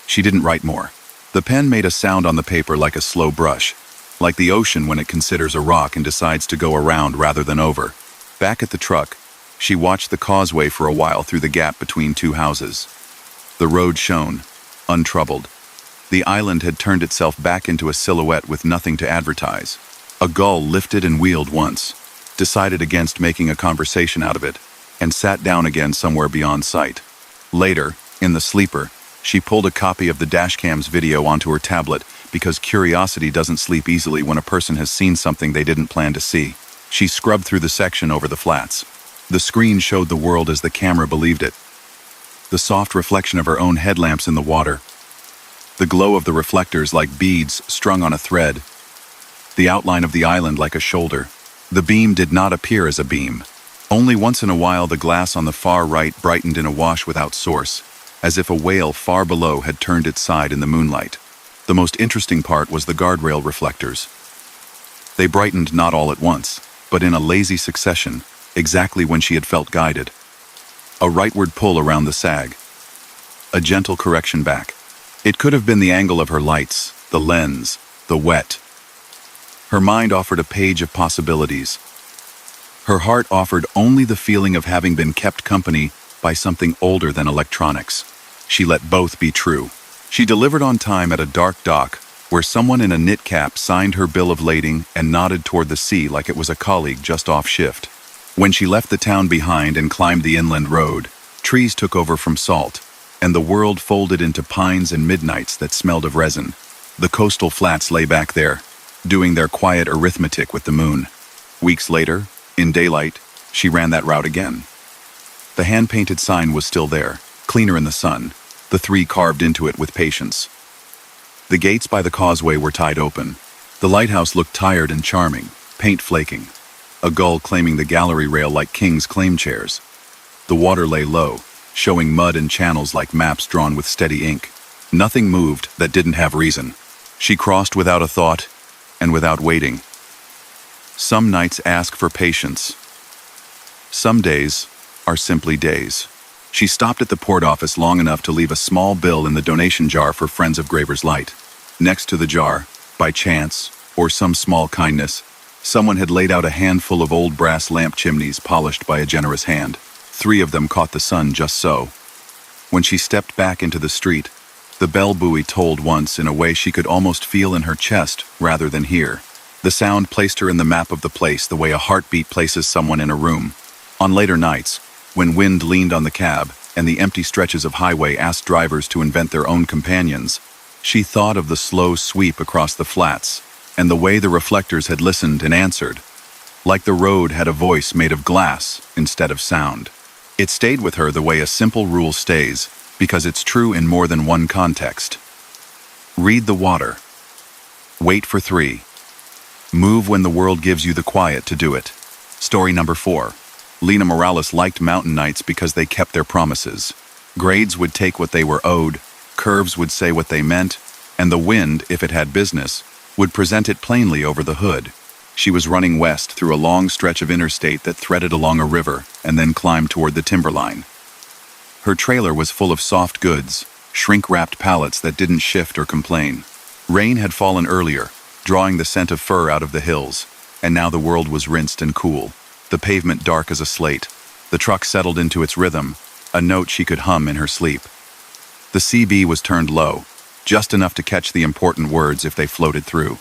She didn't write more. The pen made a sound on the paper like a slow brush, like the ocean when it considers a rock and decides to go around rather than over. Back at the truck, she watched the causeway for a while through the gap between two houses. The road shone, untroubled. The island had turned itself back into a silhouette with nothing to advertise. A gull lifted and wheeled once, decided against making a conversation out of it, and sat down again somewhere beyond sight. Later, in the sleeper, she pulled a copy of the dashcam's video onto her tablet because curiosity doesn't sleep easily when a person has seen something they didn't plan to see. She scrubbed through the section over the flats. The screen showed the world as the camera believed it. The soft reflection of her own headlamps in the water. The glow of the reflectors like beads strung on a thread. The outline of the island like a shoulder. The beam did not appear as a beam. Only once in a while the glass on the far right brightened in a wash without source, as if a whale far below had turned its side in the moonlight. The most interesting part was the guardrail reflectors. They brightened not all at once, but in a lazy succession, exactly when she had felt guided. A rightward pull around the sag. A gentle correction back. It could have been the angle of her lights, the lens, the wet. Her mind offered a page of possibilities. Her heart offered only the feeling of having been kept company by something older than electronics. She let both be true. She delivered on time at a dark dock where someone in a knit cap signed her bill of lading and nodded toward the sea like it was a colleague just off shift. When she left the town behind and climbed the inland road, trees took over from salt, and the world folded into pines and midnights that smelled of resin. The coastal flats lay back there, doing their quiet arithmetic with the moon. Weeks later, in daylight, she ran that route again. The hand-painted sign was still there, cleaner in the sun, the three carved into it with patience. The gates by the causeway were tied open. The lighthouse looked tired and charming, paint flaking. A gull claiming the gallery rail like kings claim chairs. The water lay low, showing mud and channels like maps drawn with steady ink. Nothing moved that didn't have reason. She crossed without a thought, and without waiting. Some nights ask for patience. Some days are simply days. She stopped at the port office long enough to leave a small bill in the donation jar for Friends of Graver's Light. Next to the jar, by chance, or some small kindness, someone had laid out a handful of old brass lamp chimneys polished by a generous hand. 3 of them caught the sun just so. When she stepped back into the street, the bell buoy tolled once in a way she could almost feel in her chest rather than hear. The sound placed her in the map of the place the way a heartbeat places someone in a room. On later nights, when wind leaned on the cab and the empty stretches of highway asked drivers to invent their own companions, she thought of the slow sweep across the flats and the way the reflectors had listened and answered, like the road had a voice made of glass instead of sound. It stayed with her the way a simple rule stays, because it's true in more than one context. Read the water. Wait for 3. Move when the world gives you the quiet to do it. Story number 4. Lena Morales liked mountain nights because they kept their promises. Grades would take what they were owed, curves would say what they meant, and the wind, if it had business, would present it plainly over the hood. She was running west through a long stretch of interstate that threaded along a river and then climbed toward the timberline. Her trailer was full of soft goods, shrink-wrapped pallets that didn't shift or complain. Rain had fallen earlier, drawing the scent of fur out of the hills, and now the world was rinsed and cool, the pavement dark as a slate. The truck settled into its rhythm, a note she could hum in her sleep. The CB was turned low, just enough to catch the important words if they floated through.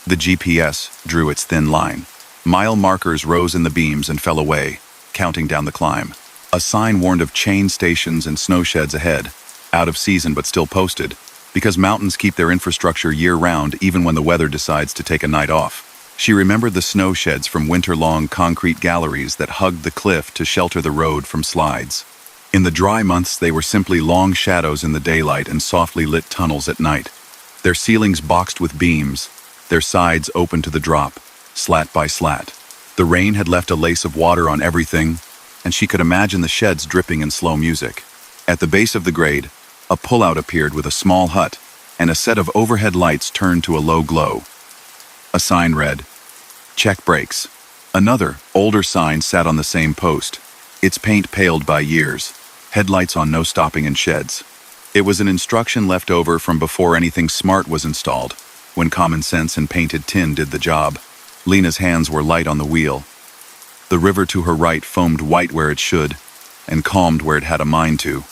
The GPS drew its thin line. Mile markers rose in the beams and fell away, counting down the climb. A sign warned of chain stations and snow sheds ahead, out of season but still posted, because mountains keep their infrastructure year-round even when the weather decides to take a night off. She remembered the snow sheds from winter-long concrete galleries that hugged the cliff to shelter the road from slides. In the dry months, they were simply long shadows in the daylight and softly lit tunnels at night. Their ceilings boxed with beams, their sides open to the drop, slat by slat. The rain had left a lace of water on everything, and she could imagine the sheds dripping in slow music. At the base of the grade, a pullout appeared with a small hut, and a set of overhead lights turned to a low glow. A sign read, "Check brakes." Another, older sign sat on the same post, its paint paled by years, headlights on no stopping in sheds. It was an instruction left over from before anything smart was installed, when common sense and painted tin did the job. Lena's hands were light on the wheel. The river to her right foamed white where it should, and calmed where it had a mind to.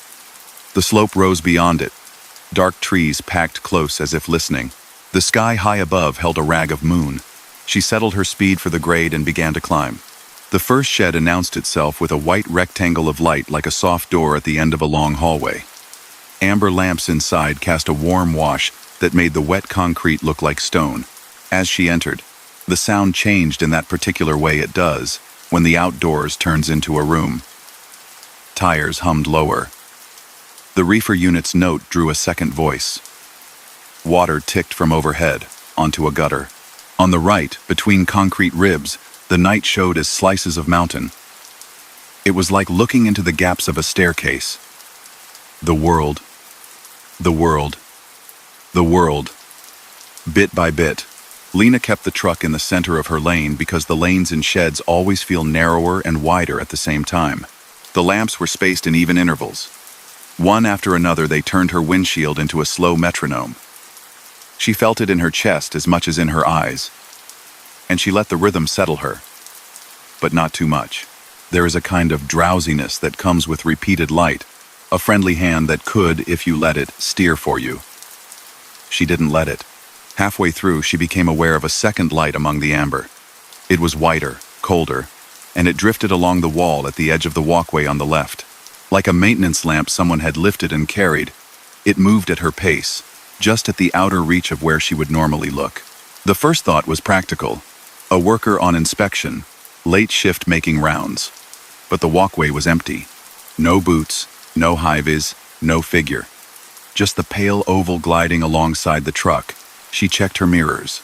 The slope rose beyond it, dark trees packed close as if listening. The sky high above held a rag of moon. She settled her speed for the grade and began to climb. The first shed announced itself with a white rectangle of light like a soft door at the end of a long hallway. Amber lamps inside cast a warm wash that made the wet concrete look like stone. As she entered, the sound changed in that particular way it does when the outdoors turns into a room. Tires hummed lower. The reefer unit's note drew a second voice. Water ticked from overhead onto a gutter. On the right, between concrete ribs, the night showed as slices of mountain. It was like looking into the gaps of a staircase. The world. The world. The world. Bit by bit, Lena kept the truck in the center of her lane because the lanes in sheds always feel narrower and wider at the same time. The lamps were spaced in even intervals. One after another, they turned her windshield into a slow metronome. She felt it in her chest as much as in her eyes, and she let the rhythm settle her. But not too much. There is a kind of drowsiness that comes with repeated light, a friendly hand that could, if you let it, steer for you. She didn't let it. Halfway through, she became aware of a second light among the amber. It was whiter, colder, and it drifted along the wall at the edge of the walkway on the left. Like a maintenance lamp someone had lifted and carried, it moved at her pace, just at the outer reach of where she would normally look. The first thought was practical. A worker on inspection, late shift making rounds. But the walkway was empty. No boots, no high-vis, no figure. Just the pale oval gliding alongside the truck. She checked her mirrors.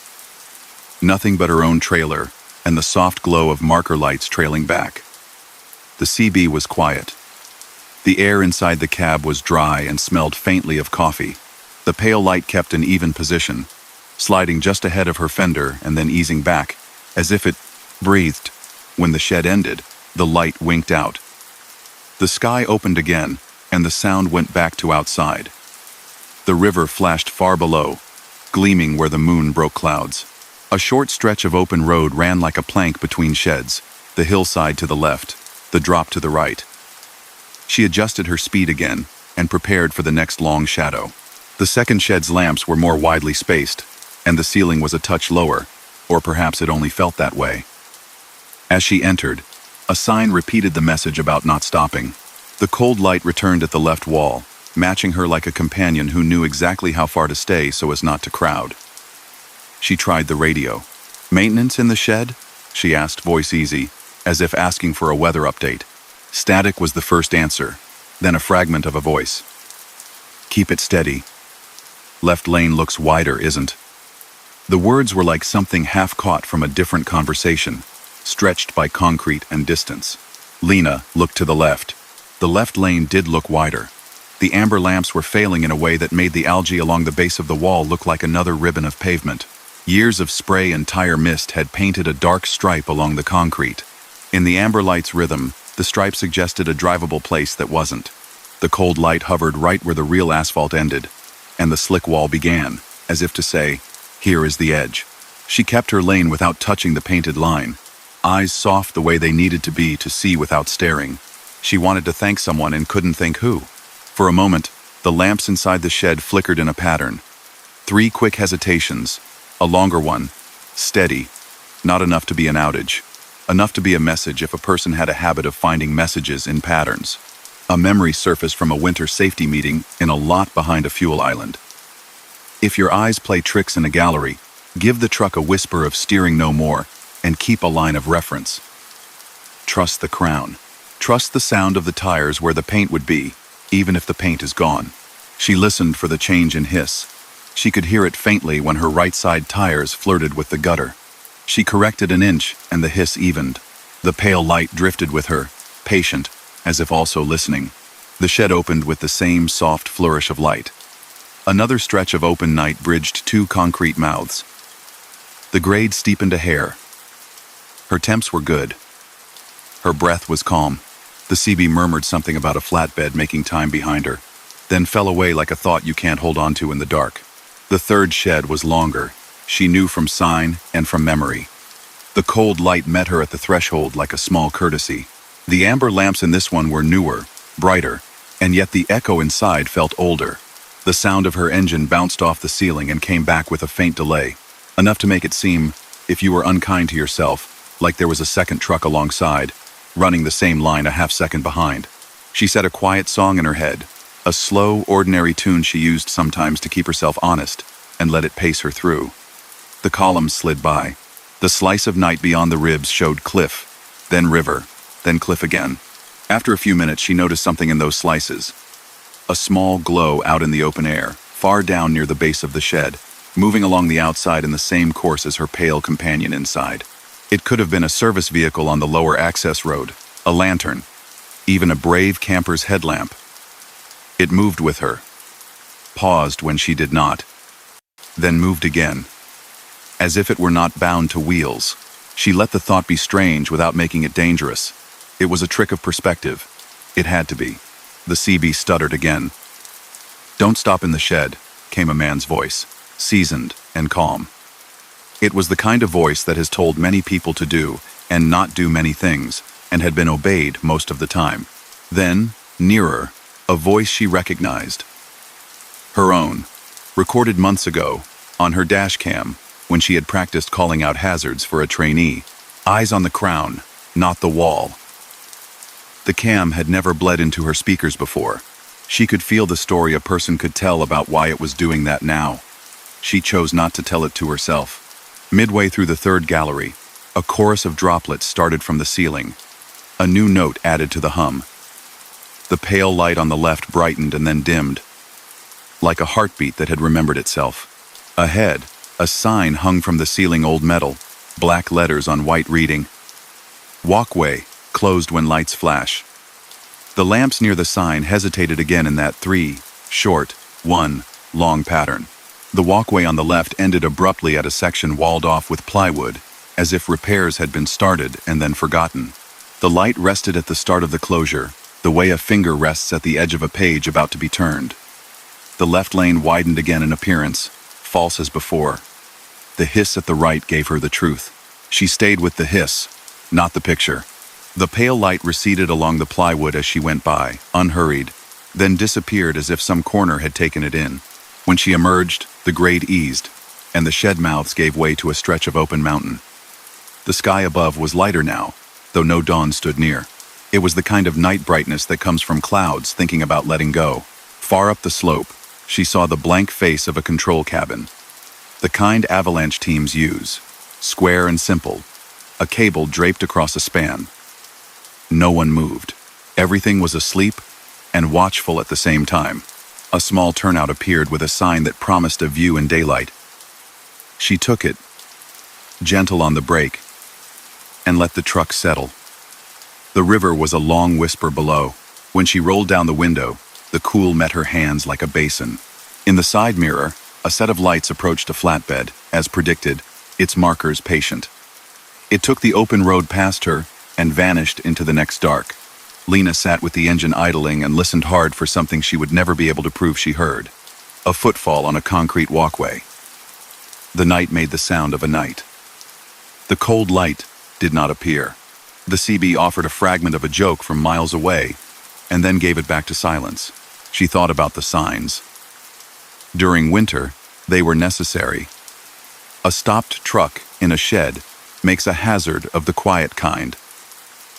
Nothing but her own trailer and the soft glow of marker lights trailing back. The CB was quiet. The air inside the cab was dry and smelled faintly of coffee. The pale light kept an even position, sliding just ahead of her fender and then easing back, as if it breathed. When the shed ended, the light winked out. The sky opened again, and the sound went back to outside. The river flashed far below, gleaming where the moon broke clouds. A short stretch of open road ran like a plank between sheds, the hillside to the left, the drop to the right. She adjusted her speed again and prepared for the next long shadow. The second shed's lamps were more widely spaced, and the ceiling was a touch lower, or perhaps it only felt that way. As she entered, a sign repeated the message about not stopping. The cold light returned at the left wall, matching her like a companion who knew exactly how far to stay so as not to crowd. She tried the radio. "Maintenance in the shed?" she asked, voice easy, as if asking for a weather update. Static was the first answer, then a fragment of a voice. "Keep it steady. Left lane looks wider, isn't?" The words were like something half caught from a different conversation, stretched by concrete and distance. Lena looked to the left. The left lane did look wider. The amber lamps were failing in a way that made the algae along the base of the wall look like another ribbon of pavement. Years of spray and tire mist had painted a dark stripe along the concrete. In the amber light's rhythm, the stripe suggested a drivable place that wasn't. The cold light hovered right where the real asphalt ended, and the slick wall began, as if to say, "Here is the edge." She kept her lane without touching the painted line, eyes soft the way they needed to be to see without staring. She wanted to thank someone and couldn't think who. For a moment, the lamps inside the shed flickered in a pattern. 3 quick hesitations, a longer one, steady, not enough to be an outage, enough to be a message if a person had a habit of finding messages in patterns. A memory surfaced from a winter safety meeting in a lot behind a fuel island. If your eyes play tricks in a gallery, give the truck a whisper of steering no more, and keep a line of reference. Trust the crown. Trust the sound of the tires where the paint would be, even if the paint is gone. She listened for the change in hiss. She could hear it faintly when her right side tires flirted with the gutter. She corrected an inch, and the hiss evened. The pale light drifted with her, patient, as if also listening. The shed opened with the same soft flourish of light. Another stretch of open night bridged two concrete mouths. The grade steepened a hair. Her temps were good. Her breath was calm. The CB murmured something about a flatbed making time behind her, then fell away like a thought you can't hold on to in the dark. The third shed was longer. She knew from sign and from memory. The cold light met her at the threshold like a small courtesy. The amber lamps in this one were newer, brighter, and yet the echo inside felt older. The sound of her engine bounced off the ceiling and came back with a faint delay, enough to make it seem, if you were unkind to yourself, like there was a second truck alongside, running the same line a half-second behind. She said a quiet song in her head, a slow, ordinary tune she used sometimes to keep herself honest, and let it pace her through. The columns slid by. The slice of night beyond the ribs showed cliff, then river, then cliff again. After a few minutes, she noticed something in those slices. A small glow out in the open air, far down near the base of the shed, moving along the outside in the same course as her pale companion inside. It could have been a service vehicle on the lower access road, a lantern, even a brave camper's headlamp. It moved with her, paused when she did not, then moved again. As if it were not bound to wheels, she let the thought be strange without making it dangerous. It was a trick of perspective. It had to be. The CB stuttered again. "Don't stop in the shed," came a man's voice, seasoned and calm. It was the kind of voice that has told many people to do and not do many things, and had been obeyed most of the time. Then, nearer, a voice she recognized. Her own, recorded months ago, on her dash cam, when she had practiced calling out hazards for a trainee. Eyes on the crown, not the wall. The cam had never bled into her speakers before. She could feel the story a person could tell about why it was doing that now. She chose not to tell it to herself. Midway through the third gallery, a chorus of droplets started from the ceiling. A new note added to the hum. The pale light on the left brightened and then dimmed, like a heartbeat that had remembered itself. Ahead, a sign hung from the ceiling, old metal, black letters on white reading. "Walkway, closed when lights flash." The lamps near the sign hesitated again in that 3, short, 1, long pattern. The walkway on the left ended abruptly at a section walled off with plywood, as if repairs had been started and then forgotten. The light rested at the start of the closure, the way a finger rests at the edge of a page about to be turned. The left lane widened again in appearance, false as before. The hiss at the right gave her the truth. She stayed with the hiss, not the picture. The pale light receded along the plywood as she went by, unhurried, then disappeared as if some corner had taken it in. When she emerged, the grade eased, and the shed mouths gave way to a stretch of open mountain. The sky above was lighter now, though no dawn stood near. It was the kind of night brightness that comes from clouds thinking about letting go. Far up the slope, she saw the blank face of a control cabin. The kind avalanche teams use, square and simple, a cable draped across a span. No one moved. Everything was asleep and watchful at the same time. A small turnout appeared with a sign that promised a view in daylight. She took it, gentle on the brake, and let the truck settle. The river was a long whisper below. When she rolled down the window, the cool met her hands like a basin. In the side mirror, a set of lights approached a flatbed, as predicted, its markers patient. It took the open road past her and vanished into the next dark. Lena sat with the engine idling and listened hard for something she would never be able to prove she heard. A footfall on a concrete walkway. The night made the sound of a night. The cold light did not appear. The CB offered a fragment of a joke from miles away, and then gave it back to silence. She thought about the signs. During winter, they were necessary. A stopped truck in a shed makes a hazard of the quiet kind.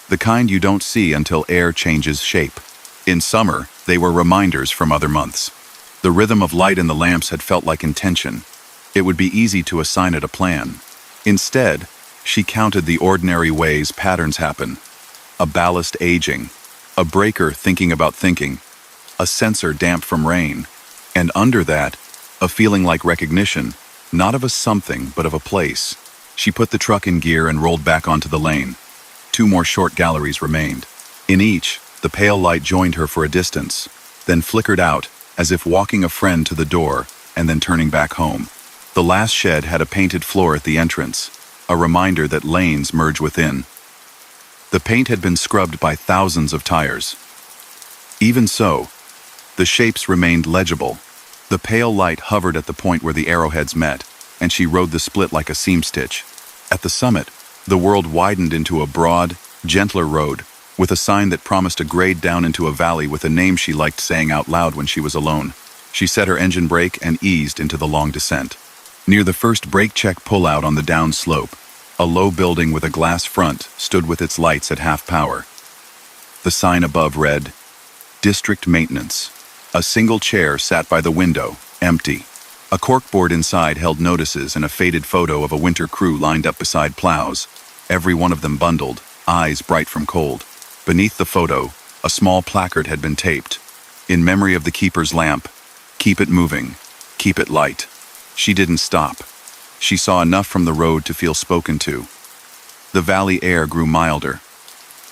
The kind you don't see until air changes shape. In summer, they were reminders from other months. The rhythm of light in the lamps had felt like intention. It would be easy to assign it a plan. Instead, she counted the ordinary ways patterns happen. A ballast aging, a breaker thinking about thinking, a sensor damp from rain, and under that, a feeling like recognition, not of a something but of a place. She put the truck in gear and rolled back onto the lane. 2 more short galleries remained. In each, the pale light joined her for a distance, then flickered out, as if walking a friend to the door and then turning back home. The last shed had a painted floor at the entrance, a reminder that lanes merge within. The paint had been scrubbed by thousands of tires. Even so, the shapes remained legible. The pale light hovered at the point where the arrowheads met, and she rode the split like a seam stitch. At the summit, the world widened into a broad, gentler road, with a sign that promised a grade down into a valley with a name she liked saying out loud when she was alone. She set her engine brake and eased into the long descent. Near the first brake check pullout on the down slope, a low building with a glass front stood with its lights at half power. The sign above read, District Maintenance. A single chair sat by the window, empty. A corkboard inside held notices and a faded photo of a winter crew lined up beside plows, every one of them bundled, eyes bright from cold. Beneath the photo, a small placard had been taped. In memory of the keeper's lamp, keep it moving, keep it light. She didn't stop. She saw enough from the road to feel spoken to. The valley air grew milder.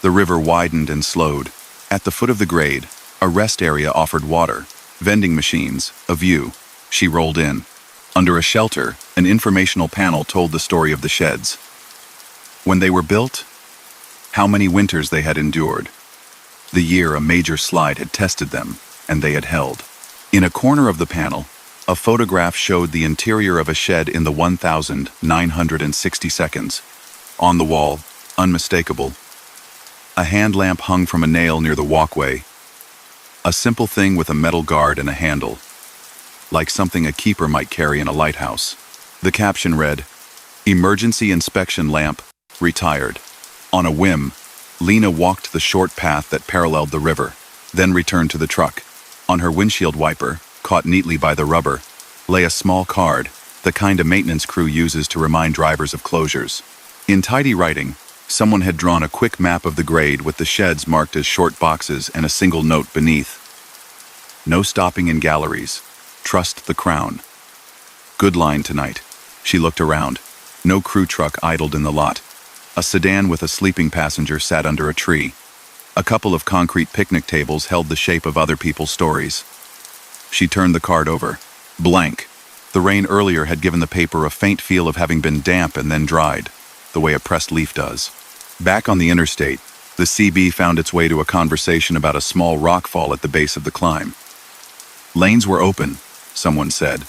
The river widened and slowed. At the foot of the grade, a rest area offered water, vending machines, a view. She rolled in. Under a shelter, an informational panel told the story of the sheds. When they were built, how many winters they had endured. The year a major slide had tested them, and they had held. In a corner of the panel, a photograph showed the interior of a shed in the 1960 seconds. On the wall, unmistakable, a hand lamp hung from a nail near the walkway. A simple thing with a metal guard and a handle, like something a keeper might carry in a lighthouse. The caption read, Emergency Inspection Lamp, Retired. On a whim, Lena walked the short path that paralleled the river, then returned to the truck. On her windshield wiper, caught neatly by the rubber, lay a small card, the kind a maintenance crew uses to remind drivers of closures. In tidy writing, someone had drawn a quick map of the grade with the sheds marked as short boxes and a single note beneath. No stopping in galleries. Trust the crown. Good line tonight. She looked around. No crew truck idled in the lot. A sedan with a sleeping passenger sat under a tree. A couple of concrete picnic tables held the shape of other people's stories. She turned the card over. Blank. The rain earlier had given the paper a faint feel of having been damp and then dried, the way a pressed leaf does. Back on the interstate, the CB found its way to a conversation about a small rockfall at the base of the climb. Lanes were open, someone said,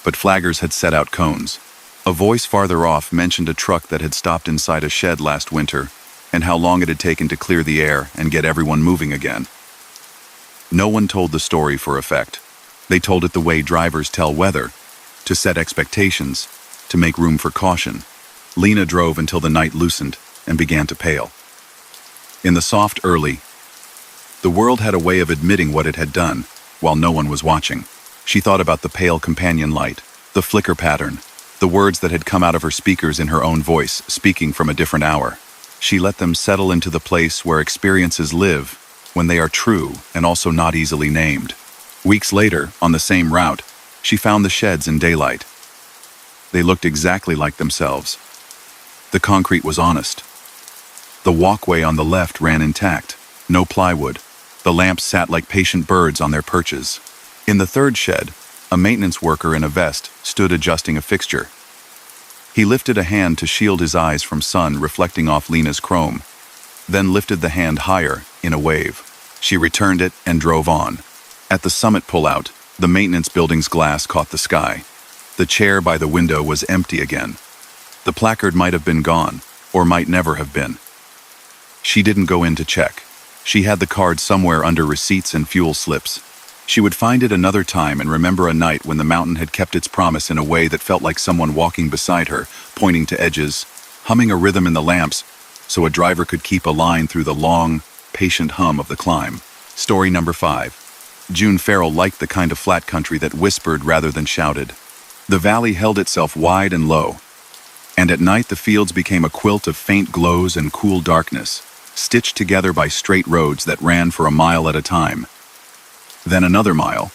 but flaggers had set out cones. A voice farther off mentioned a truck that had stopped inside a shed last winter and how long it had taken to clear the air and get everyone moving again. No one told the story for effect. They told it the way drivers tell weather, to set expectations, to make room for caution. Lena drove until the night loosened and began to pale. In the soft early, the world had a way of admitting what it had done while no one was watching. She thought about the pale companion light, the flicker pattern, the words that had come out of her speakers in her own voice, speaking from a different hour. She let them settle into the place where experiences live when they are true and also not easily named. Weeks later, on the same route, she found the sheds in daylight. They looked exactly like themselves. The concrete was honest. The walkway on the left ran intact, no plywood. The lamps sat like patient birds on their perches. In the third shed, a maintenance worker in a vest stood adjusting a fixture. He lifted a hand to shield his eyes from sun reflecting off Lena's chrome, then lifted the hand higher in a wave. She returned it and drove on. At the summit pullout, the maintenance building's glass caught the sky. The chair by the window was empty again. The placard might have been gone, or might never have been. She didn't go in to check. She had the card somewhere under receipts and fuel slips. She would find it another time and remember a night when the mountain had kept its promise in a way that felt like someone walking beside her, pointing to edges, humming a rhythm in the lamps, so a driver could keep a line through the long, patient hum of the climb. Story number 5. June Farrell liked the kind of flat country that whispered rather than shouted. The valley held itself wide and low, and at night the fields became a quilt of faint glows and cool darkness, stitched together by straight roads that ran for a mile at a time. Then another mile.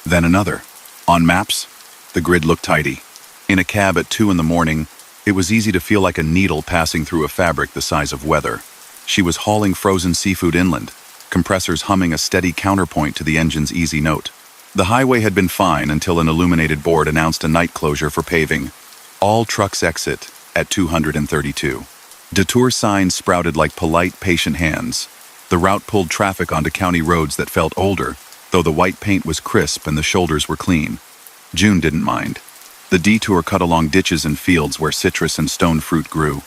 Then another. On maps, the grid looked tidy. In a cab at 2 in the morning, It was easy to feel like a needle passing through a fabric the size of weather. She was hauling frozen seafood inland, compressors humming a steady counterpoint to the engine's easy note. The highway had been fine until an illuminated board announced a night closure for paving. All trucks exit at 232. Detour signs sprouted like polite, patient hands. The route pulled traffic onto county roads that felt older, though the white paint was crisp and the shoulders were clean. June didn't mind. The detour cut along ditches and fields where citrus and stone fruit grew,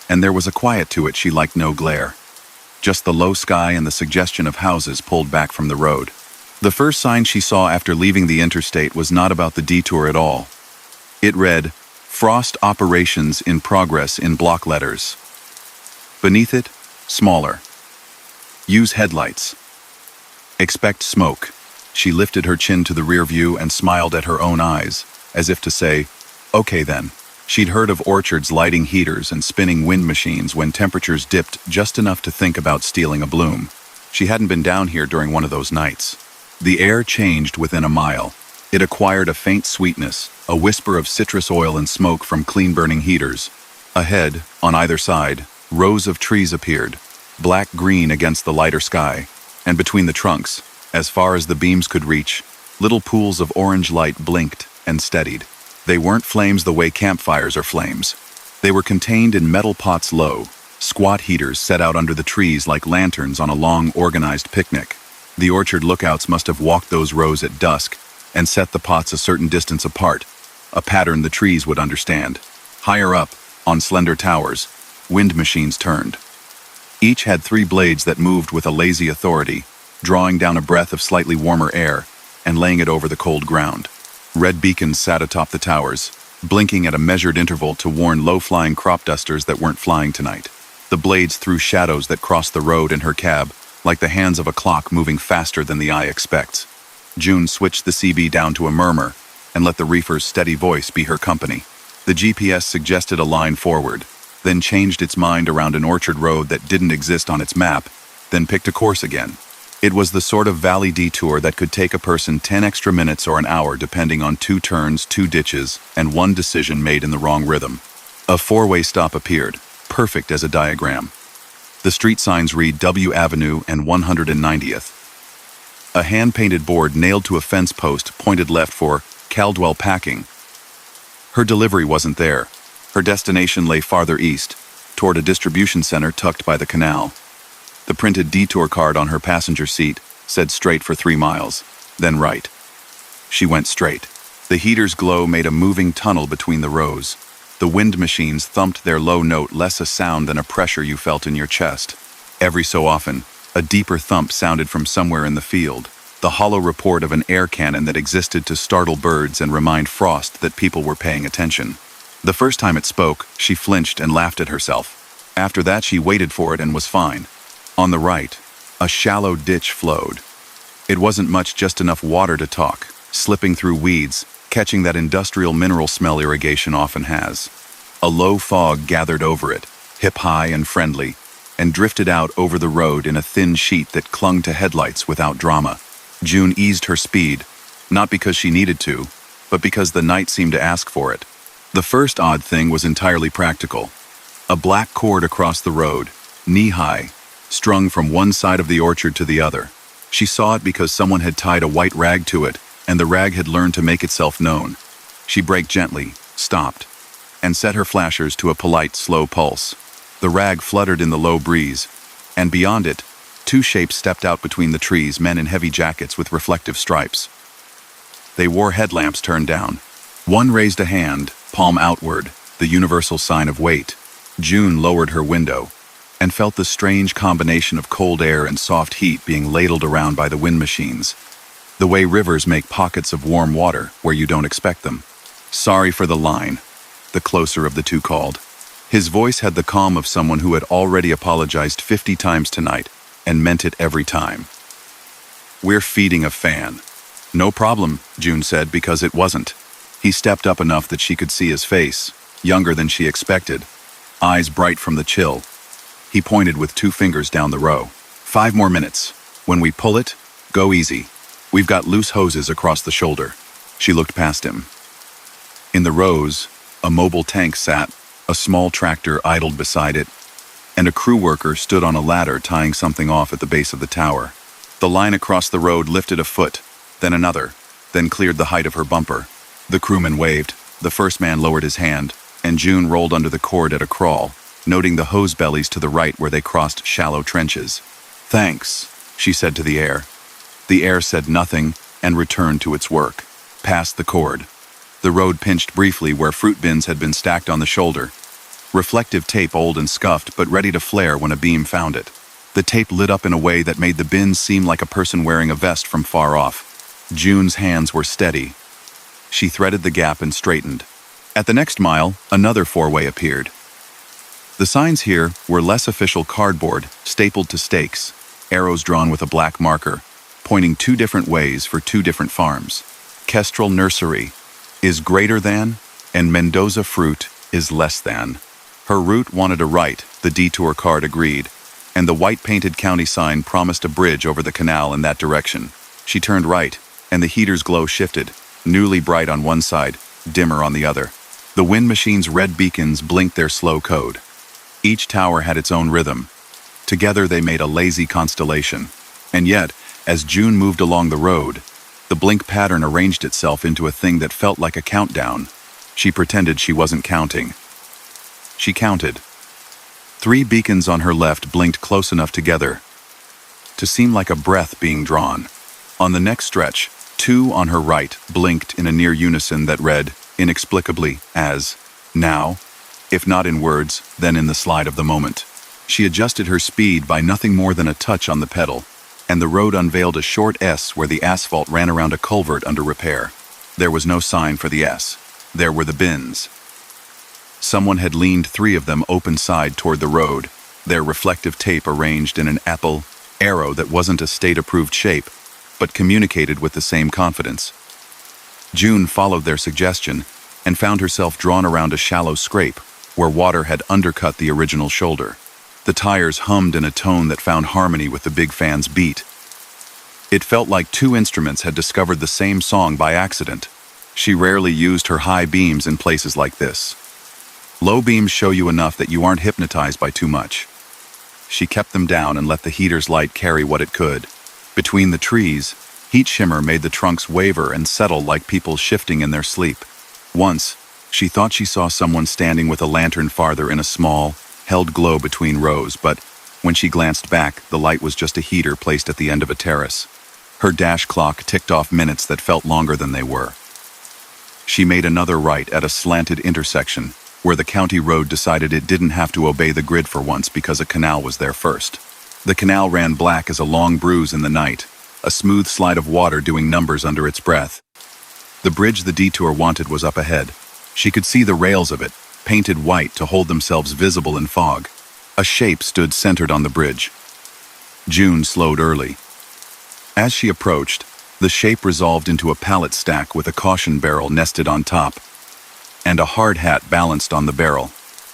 and there was a quiet to it she liked. No glare. Just the low sky and the suggestion of houses pulled back from the road. The first sign she saw after leaving the interstate was not about the detour at all. It read, "Frost operations in progress" in block letters. Beneath it, smaller. "Use headlights. Expect smoke." She lifted her chin to the rear view and smiled at her own eyes, as if to say, "Okay then." She'd heard of orchards lighting heaters and spinning wind machines when temperatures dipped just enough to think about stealing a bloom. She hadn't been down here during one of those nights. The air changed within a mile. It acquired a faint sweetness, a whisper of citrus oil and smoke from clean-burning heaters. Ahead, on either side, rows of trees appeared, black-green against the lighter sky, and between the trunks, as far as the beams could reach, little pools of orange light blinked and steadied. They weren't flames the way campfires are flames. They were contained in metal pots low, squat heaters set out under the trees like lanterns on a long, organized picnic. The orchard lookouts must have walked those rows at dusk and set the pots a certain distance apart, a pattern the trees would understand. Higher up, on slender towers, wind machines turned. Each had 3 blades that moved with a lazy authority, drawing down a breath of slightly warmer air and laying it over the cold ground. Red beacons sat atop the towers, blinking at a measured interval to warn low-flying crop dusters that weren't flying tonight. The blades threw shadows that crossed the road in her cab, like the hands of a clock moving faster than the eye expects. June switched the CB down to a murmur and let the reefer's steady voice be her company. The GPS suggested a line forward, then changed its mind around an orchard road that didn't exist on its map, then picked a course again. It was the sort of valley detour that could take a person 10 extra minutes or an hour depending on 2 turns, 2 ditches, and 1 decision made in the wrong rhythm. A 4-way stop appeared, perfect as a diagram. The street signs read W Avenue and 190th. A hand-painted board nailed to a fence post pointed left for Caldwell Packing. Her delivery wasn't there. Her destination lay farther east, toward a distribution center tucked by the canal. The printed detour card on her passenger seat said straight for 3 miles, then right. She went straight. The heater's glow made a moving tunnel between the rows. The wind machines thumped their low note, less a sound than a pressure you felt in your chest. Every so often, a deeper thump sounded from somewhere in the field, the hollow report of an air cannon that existed to startle birds and remind Frost that people were paying attention. The first time it spoke, she flinched and laughed at herself. After that, she waited for it and was fine. On the right, a shallow ditch flowed. It wasn't much, just enough water to talk, slipping through weeds, catching that industrial mineral smell irrigation often has. A low fog gathered over it, hip-high and friendly, and drifted out over the road in a thin sheet that clung to headlights without drama. June eased her speed, not because she needed to, but because the night seemed to ask for it. The first odd thing was entirely practical. A black cord across the road, knee-high, strung from one side of the orchard to the other. She saw it because someone had tied a white rag to it, and the rag had learned to make itself known. She braked gently, stopped, and set her flashers to a polite, slow pulse. The rag fluttered in the low breeze, and beyond it, 2 shapes stepped out between the trees, men in heavy jackets with reflective stripes. They wore headlamps turned down. One raised a hand, palm outward, the universal sign of wait. June lowered her window and felt the strange combination of cold air and soft heat being ladled around by the wind machines. The way rivers make pockets of warm water where you don't expect them. "Sorry for the line," the closer of the 2 called. His voice had the calm of someone who had already apologized 50 times tonight and meant it every time. "We're feeding a fan." "No problem," June said, because it wasn't. He stepped up enough that she could see his face, younger than she expected, eyes bright from the chill. He pointed with 2 fingers down the row. 5 more minutes. When we pull it, go easy. We've got loose hoses across the shoulder." She looked past him. In the rows, a mobile tank sat, A small tractor idled beside it, and a crew worker stood on a ladder tying something off at the base of the tower. The line across the road lifted a foot, then another, then cleared the height of her bumper. The crewman waved, the first man lowered his hand, and June rolled under the cord at a crawl, noting the hose bellies to the right where they crossed shallow trenches. "Thanks," she said to the air. The air said nothing and returned to its work. Past the cord. The road pinched briefly where fruit bins had been stacked on the shoulder. Reflective tape, old and scuffed, but ready to flare when a beam found it. The tape lit up in a way that made the bins seem like a person wearing a vest from far off. June's hands were steady. She threaded the gap and straightened. At the next mile, another four-way appeared. The signs here were less official cardboard, stapled to stakes, arrows drawn with a black marker, pointing 2 different ways for 2 different farms. Kestrel Nursery is greater than, and Mendoza Fruit is less than. Her route wanted a right, the detour card agreed, and the white-painted county sign promised a bridge over the canal in that direction. She turned right, and the heater's glow shifted, newly bright on one side, dimmer on the other. The wind machine's red beacons blinked their slow code. Each tower had its own rhythm. Together they made a lazy constellation. And yet, as June moved along the road, the blink pattern arranged itself into a thing that felt like a countdown. She pretended she wasn't counting. She counted. 3 beacons on her left blinked close enough together to seem like a breath being drawn. On the next stretch, 2 on her right blinked in a near unison that read, inexplicably, as now, if not in words, then in the slide of the moment. She adjusted her speed by nothing more than a touch on the pedal, and the road unveiled a short S where the asphalt ran around a culvert under repair. There was no sign for the S. There were the bins. Someone had leaned 3 of them open side toward the road, their reflective tape arranged in an apple arrow that wasn't a state-approved shape, but communicated with the same confidence. June followed their suggestion and found herself drawn around a shallow scrape where water had undercut the original shoulder. The tires hummed in a tone that found harmony with the big fan's beat. It felt like 2 instruments had discovered the same song by accident. She rarely used her high beams in places like this. Low beams show you enough that you aren't hypnotized by too much. She kept them down and let the heater's light carry what it could. Between the trees, heat shimmer made the trunks waver and settle like people shifting in their sleep. Once, she thought she saw someone standing with a lantern farther in a small, held glow between rows, but when she glanced back, the light was just a heater placed at the end of a terrace. Her dash clock ticked off minutes that felt longer than they were. She made another right at a slanted intersection, where the county road decided it didn't have to obey the grid for once because a canal was there first. The canal ran black as a long bruise in the night, a smooth slide of water doing numbers under its breath. The bridge the detour wanted was up ahead. She could see the rails of it, painted white to hold themselves visible in fog. A shape stood centered on the bridge. June slowed early. As she approached, the shape resolved into a pallet stack with a caution barrel nested on top, and a hard hat balanced on the barrel.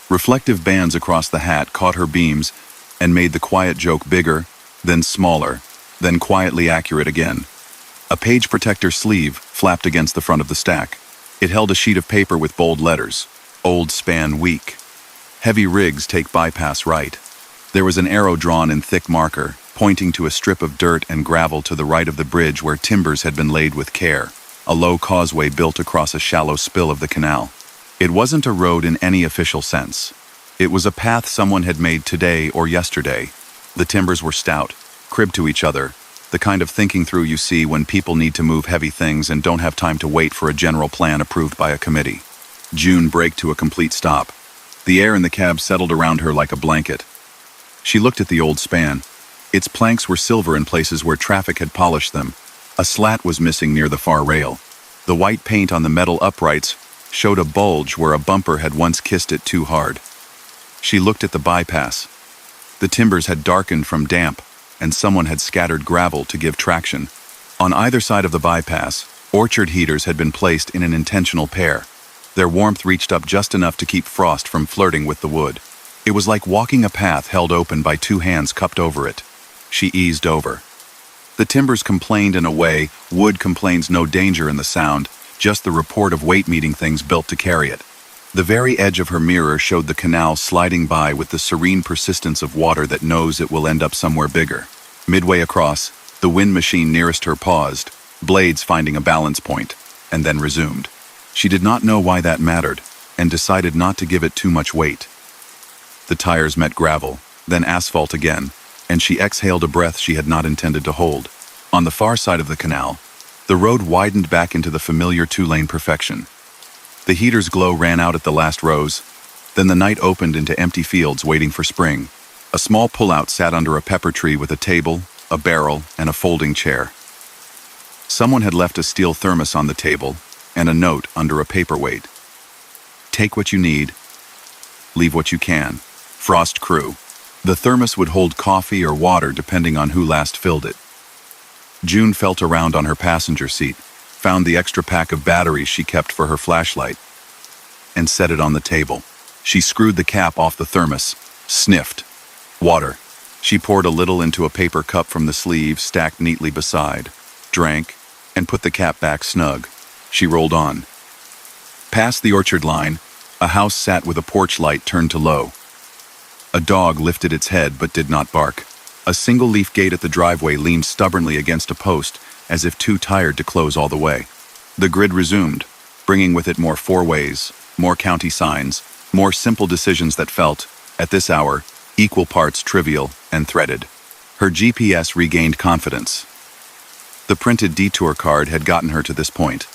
Reflective bands across the hat caught her beams and made the quiet joke bigger, then smaller, then quietly accurate again. A page protector sleeve flapped against the front of the stack. It held a sheet of paper with bold letters. Old span weak. Heavy rigs take bypass right. There was an arrow drawn in thick marker, pointing to a strip of dirt and gravel to the right of the bridge where timbers had been laid with care. A low causeway built across a shallow spill of the canal. It wasn't a road in any official sense. It was a path someone had made today or yesterday. The timbers were stout, cribbed to each other, the kind of thinking through you see when people need to move heavy things and don't have time to wait for a general plan approved by a committee. June braked to a complete stop. The air in the cab settled around her like a blanket. She looked at the old span. Its planks were silver in places where traffic had polished them. A slat was missing near the far rail. The white paint on the metal uprights showed a bulge where a bumper had once kissed it too hard. She looked at the bypass. The timbers had darkened from damp, and someone had scattered gravel to give traction. On either side of the bypass, orchard heaters had been placed in an intentional pair. Their warmth reached up just enough to keep frost from flirting with the wood. It was like walking a path held open by 2 hands cupped over it. She eased over. The timbers complained in a way wood complains, no danger in the sound, just the report of weight meeting things built to carry it. The very edge of her mirror showed the canal sliding by with the serene persistence of water that knows it will end up somewhere bigger. Midway across, the wind machine nearest her paused, blades finding a balance point, and then resumed. She did not know why that mattered, and decided not to give it too much weight. The tires met gravel, then asphalt again, and she exhaled a breath she had not intended to hold. On the far side of the canal, the road widened back into the familiar two-lane perfection. The heater's glow ran out at the last rose, then the night opened into empty fields waiting for spring. A small pullout sat under a pepper tree with a table, a barrel, and a folding chair. Someone had left a steel thermos on the table, and a note under a paperweight. Take what you need, leave what you can. Frost Crew. The thermos would hold coffee or water depending on who last filled it. June felt around on her passenger seat, found the extra pack of batteries she kept for her flashlight, and set it on the table. She screwed the cap off the thermos, sniffed. Water. She poured a little into a paper cup from the sleeve stacked neatly beside, drank, and put the cap back snug. She rolled on. Past the orchard line, a house sat with a porch light turned to low. A dog lifted its head but did not bark. A single-leaf gate at the driveway leaned stubbornly against a post, as if too tired to close all the way. The grid resumed, bringing with it more four-ways, more county signs, more simple decisions that felt, at this hour, equal parts trivial and threaded. Her GPS regained confidence. The printed detour card had gotten her to this point.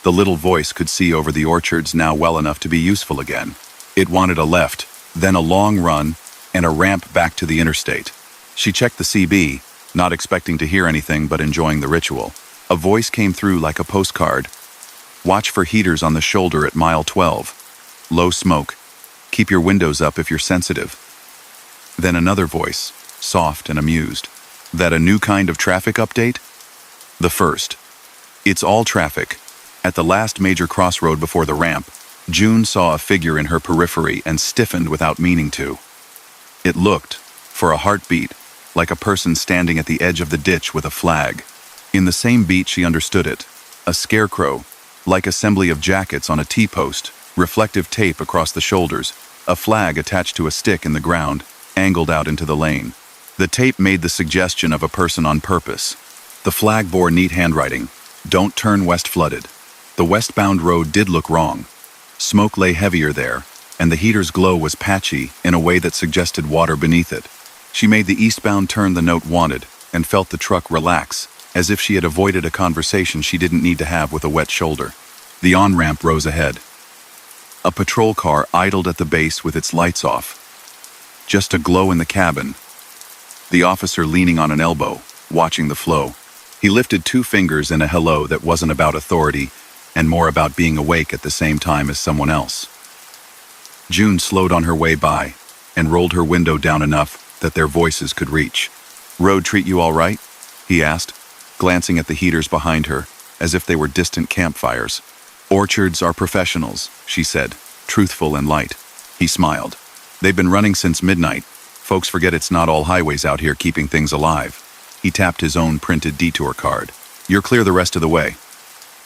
The little voice could see over the orchards now well enough to be useful again. It wanted a left, then a long run, and a ramp back to the interstate. She checked the CB, not expecting to hear anything but enjoying the ritual. A voice came through like a postcard. Watch for heaters on the shoulder at mile 12. Low smoke. Keep your windows up if you're sensitive. Then another voice, soft and amused. That a new kind of traffic update? The first. It's all traffic. At the last major crossroad before the ramp, June saw a figure in her periphery and stiffened without meaning to. It looked, for a heartbeat, like a person standing at the edge of the ditch with a flag. In the same beat she understood it. A scarecrow, like assembly of jackets on a T-post, reflective tape across the shoulders, a flag attached to a stick in the ground, angled out into the lane. The tape made the suggestion of a person on purpose. The flag bore neat handwriting, "Don't turn west flooded." The westbound road did look wrong. Smoke lay heavier there, and the heater's glow was patchy in a way that suggested water beneath it. She made the eastbound turn the note wanted, and felt the truck relax, as if she had avoided a conversation she didn't need to have with a wet shoulder. The on-ramp rose ahead. A patrol car idled at the base with its lights off. Just a glow in the cabin. The officer leaning on an elbow, watching the flow. He lifted two fingers in a hello that wasn't about authority, and more about being awake at the same time as someone else. June slowed on her way by, and rolled her window down enough that their voices could reach. "Road treat you all right?" he asked, glancing at the heaters behind her, as if they were distant campfires. "Orchards are professionals," she said, truthful and light. He smiled. "They've been running since midnight. Folks forget it's not all highways out here keeping things alive." He tapped his own printed detour card. "You're clear the rest of the way.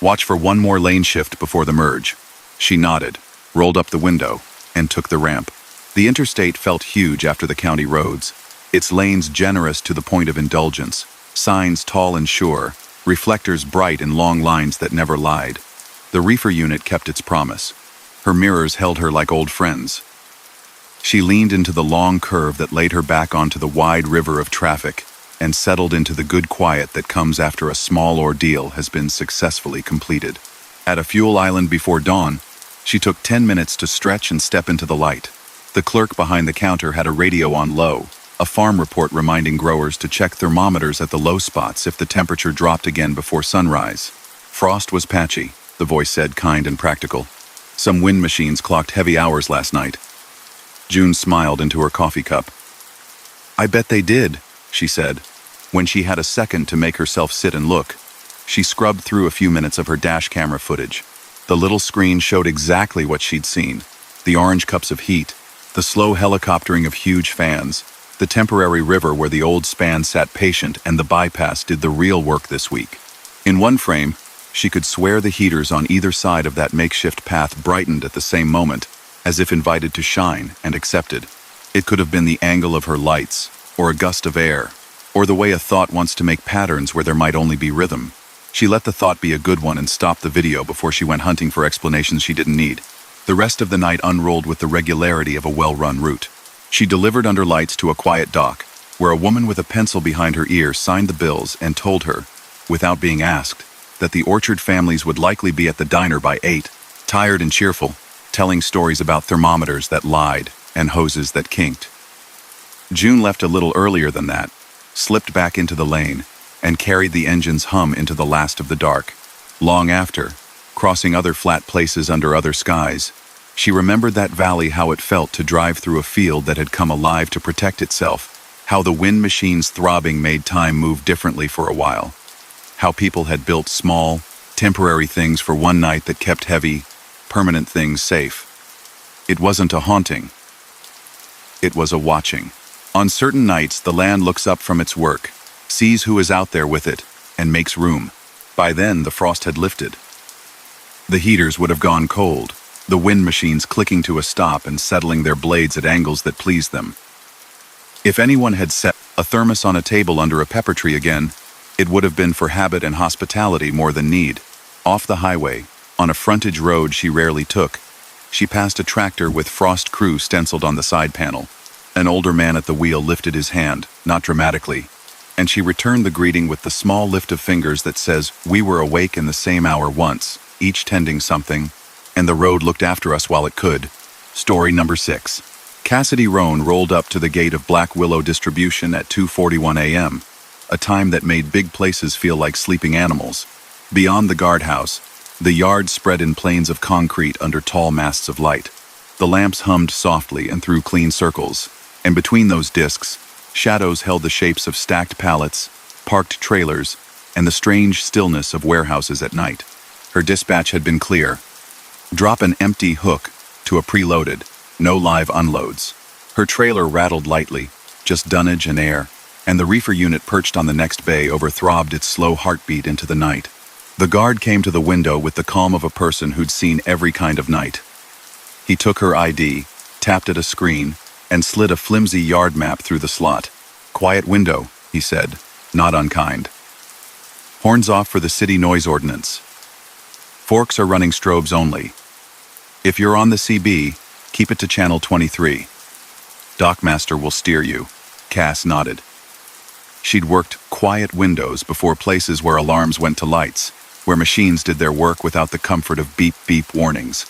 Watch for one more lane shift before the merge." She nodded, rolled up the window, and took the ramp. The interstate felt huge after the county roads, its lanes generous to the point of indulgence, signs tall and sure, reflectors bright in long lines that never lied. The reefer unit kept its promise. Her mirrors held her like old friends. She leaned into the long curve that laid her back onto the wide river of traffic and settled into the good quiet that comes after a small ordeal has been successfully completed. At a fuel island before dawn, she took 10 minutes to stretch and step into the light. The clerk behind the counter had a radio on low, a farm report reminding growers to check thermometers at the low spots if the temperature dropped again before sunrise. Frost was patchy, the voice said, kind and practical. Some wind machines clocked heavy hours last night. June smiled into her coffee cup. "I bet they did," she said, when she had a second to make herself sit and look. She scrubbed through a few minutes of her dash camera footage. The little screen showed exactly what she'd seen. The orange cups of heat, the slow helicoptering of huge fans, the temporary river where the old span sat patient and the bypass did the real work this week. In one frame, She could swear the heaters on either side of that makeshift path brightened at the same moment, as if invited to shine and accepted. It could have been the angle of her lights, or a gust of air, or the way a thought wants to make patterns where there might only be rhythm. She let the thought be a good one and stopped the video before she went hunting for explanations she didn't need. The rest of the night unrolled with the regularity of a well-run route. She delivered under lights to a quiet dock, where a woman with a pencil behind her ear signed the bills and told her, without being asked, that the Orchard families would likely be at the diner by 8, tired and cheerful, telling stories about thermometers that lied and hoses that kinked. June left a little earlier than that, slipped back into the lane, and carried the engine's hum into the last of the dark. Long after, crossing other flat places under other skies, she remembered that valley, how it felt to drive through a field that had come alive to protect itself, how the wind machine's throbbing made time move differently for a while, how people had built small, temporary things for one night that kept heavy, permanent things safe. It wasn't a haunting. It was a watching. On certain nights, the land looks up from its work, sees who is out there with it, and makes room. By then, the frost had lifted. The heaters would have gone cold, the wind machines clicking to a stop and settling their blades at angles that pleased them. If anyone had set a thermos on a table under a pepper tree again, it would have been for habit and hospitality more than need. Off the highway, on a frontage road she rarely took, she passed a tractor with Frost Crew stenciled on the side panel. An older man at the wheel lifted his hand, not dramatically, and she returned the greeting with the small lift of fingers that says, "We were awake in the same hour once, each tending something, and the road looked after us while it could." Story number 6. Cassidy Roan rolled up to the gate of Black Willow Distribution at 2:41 a.m., a time that made big places feel like sleeping animals. Beyond the guardhouse, the yard spread in plains of concrete under tall masts of light. The lamps hummed softly and threw clean circles, and between those discs, shadows held the shapes of stacked pallets, parked trailers, and the strange stillness of warehouses at night. Her dispatch had been clear. Drop an empty hook to a preloaded, no live unloads. Her trailer rattled lightly, just dunnage and air, and the reefer unit perched on the next bay overthrobbed its slow heartbeat into the night. The guard came to the window with the calm of a person who'd seen every kind of night. He took her ID, tapped at a screen, and slid a flimsy yard map through the slot. "Quiet window," he said, not unkind. "Horns off for the city noise ordinance. Forks are running strobes only. If you're on the CB, keep it to channel 23. Dockmaster will steer you." Cass nodded. She'd worked quiet windows before, places where alarms went to lights, where machines did their work without the comfort of beep-beep warnings.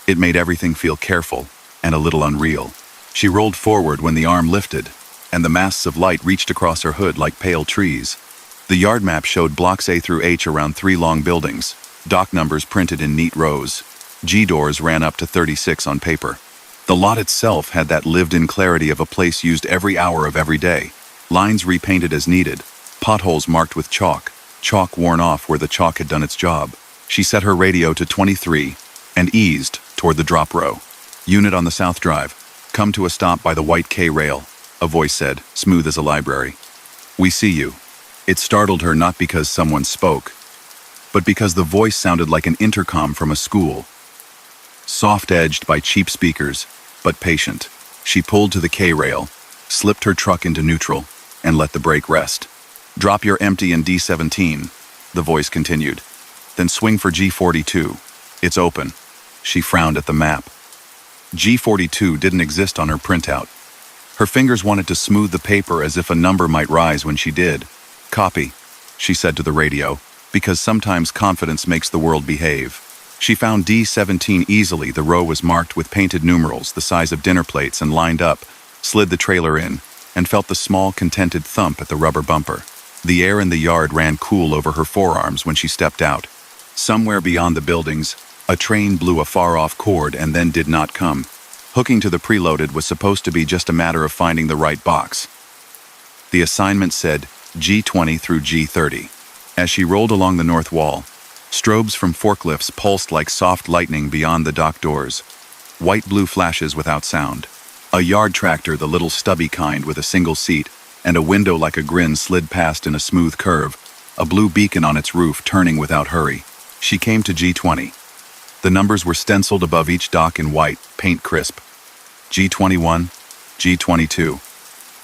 It made everything feel careful and a little unreal. She rolled forward when the arm lifted, and the masts of light reached across her hood like pale trees. The yard map showed blocks A through H around 3 long buildings, dock numbers printed in neat rows. G doors ran up to 36 on paper. The lot itself had that lived-in clarity of a place used every hour of every day. Lines repainted as needed, potholes marked with chalk worn off where the chalk had done its job. She set her radio to 23 and eased toward the drop row. "Unit on the South Drive. Come to a stop by the white K-rail," a voice said, smooth as a library. "We see you." It startled her not because someone spoke, but because the voice sounded like an intercom from a school. Soft-edged by cheap speakers, but patient. She pulled to the K-rail, slipped her truck into neutral, and let the brake rest. "Drop your empty in D17, the voice continued. "Then swing for G42. It's open." She frowned at the map. G42 didn't exist on her printout. Her fingers wanted to smooth the paper as if a number might rise when she did. "Copy," she said to the radio, because sometimes confidence makes the world behave. She found D17 easily. The row was marked with painted numerals the size of dinner plates and lined up, slid the trailer in, and felt the small, contented thump at the rubber bumper. The air in the yard ran cool over her forearms when she stepped out. Somewhere beyond the buildings, a train blew a far-off chord and then did not come. Hooking to the preloaded was supposed to be just a matter of finding the right box. The assignment said G20 through G30. As she rolled along the north wall, strobes from forklifts pulsed like soft lightning beyond the dock doors. White-blue flashes without sound. A yard tractor, the little stubby kind with a single seat, and a window like a grin slid past in a smooth curve, a blue beacon on its roof turning without hurry. She came to G20. The numbers were stenciled above each dock in white, paint crisp. G21, G22.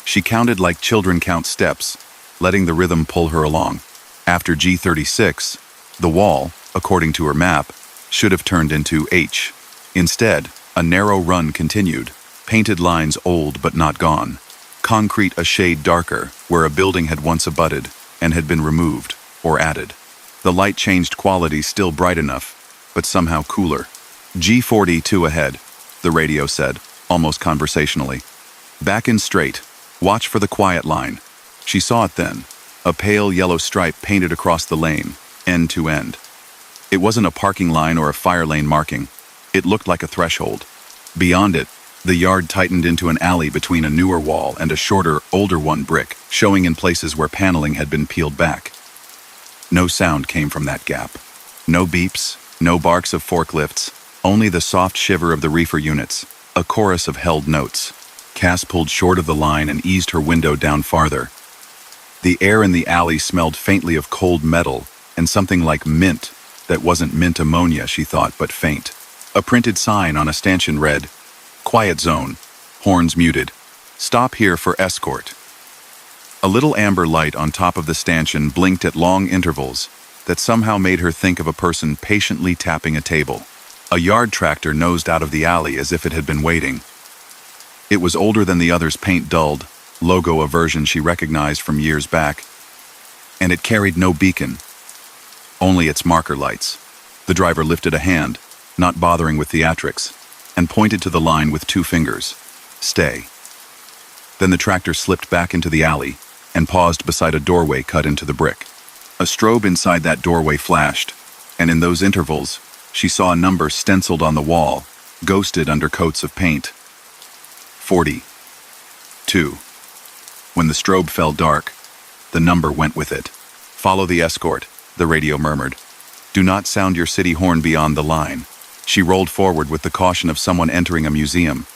She counted like children count steps, letting the rhythm pull her along. After G36, the wall, according to her map, should have turned into H. Instead, a narrow run continued, painted lines old but not gone, concrete a shade darker where a building had once abutted and had been removed or added. The light changed quality, still bright enough, but somehow cooler. G42 ahead, the radio said, almost conversationally. Back in straight. Watch for the quiet line. She saw it then, a pale yellow stripe painted across the lane, end to end. It wasn't a parking line or a fire lane marking. It looked like a threshold. Beyond it, the yard tightened into an alley between a newer wall and a shorter, older one brick, showing in places where paneling had been peeled back. No sound came from that gap. No beeps, no barks of forklifts, only the soft shiver of the reefer units, a chorus of held notes. Cass pulled short of the line and eased her window down farther. The air in the alley smelled faintly of cold metal and something like mint that wasn't mint ammonia, she thought, but faint. A printed sign on a stanchion read, "Quiet zone, horns muted. Stop here for escort." A little amber light on top of the stanchion blinked at long intervals that somehow made her think of a person patiently tapping a table. A yard tractor nosed out of the alley as if it had been waiting. It was older than the others, paint dulled, logo a version she recognized from years back, and it carried no beacon, only its marker lights. The driver lifted a hand, not bothering with theatrics, and pointed to the line with 2 fingers. Stay. Then the tractor slipped back into the alley and paused beside a doorway cut into the brick. A strobe inside that doorway flashed, and in those intervals, she saw a number stenciled on the wall, ghosted under coats of paint. 42. When the strobe fell dark, the number went with it. Follow the escort, the radio murmured. Do not sound your city horn beyond the line. She rolled forward with the caution of someone entering a museum.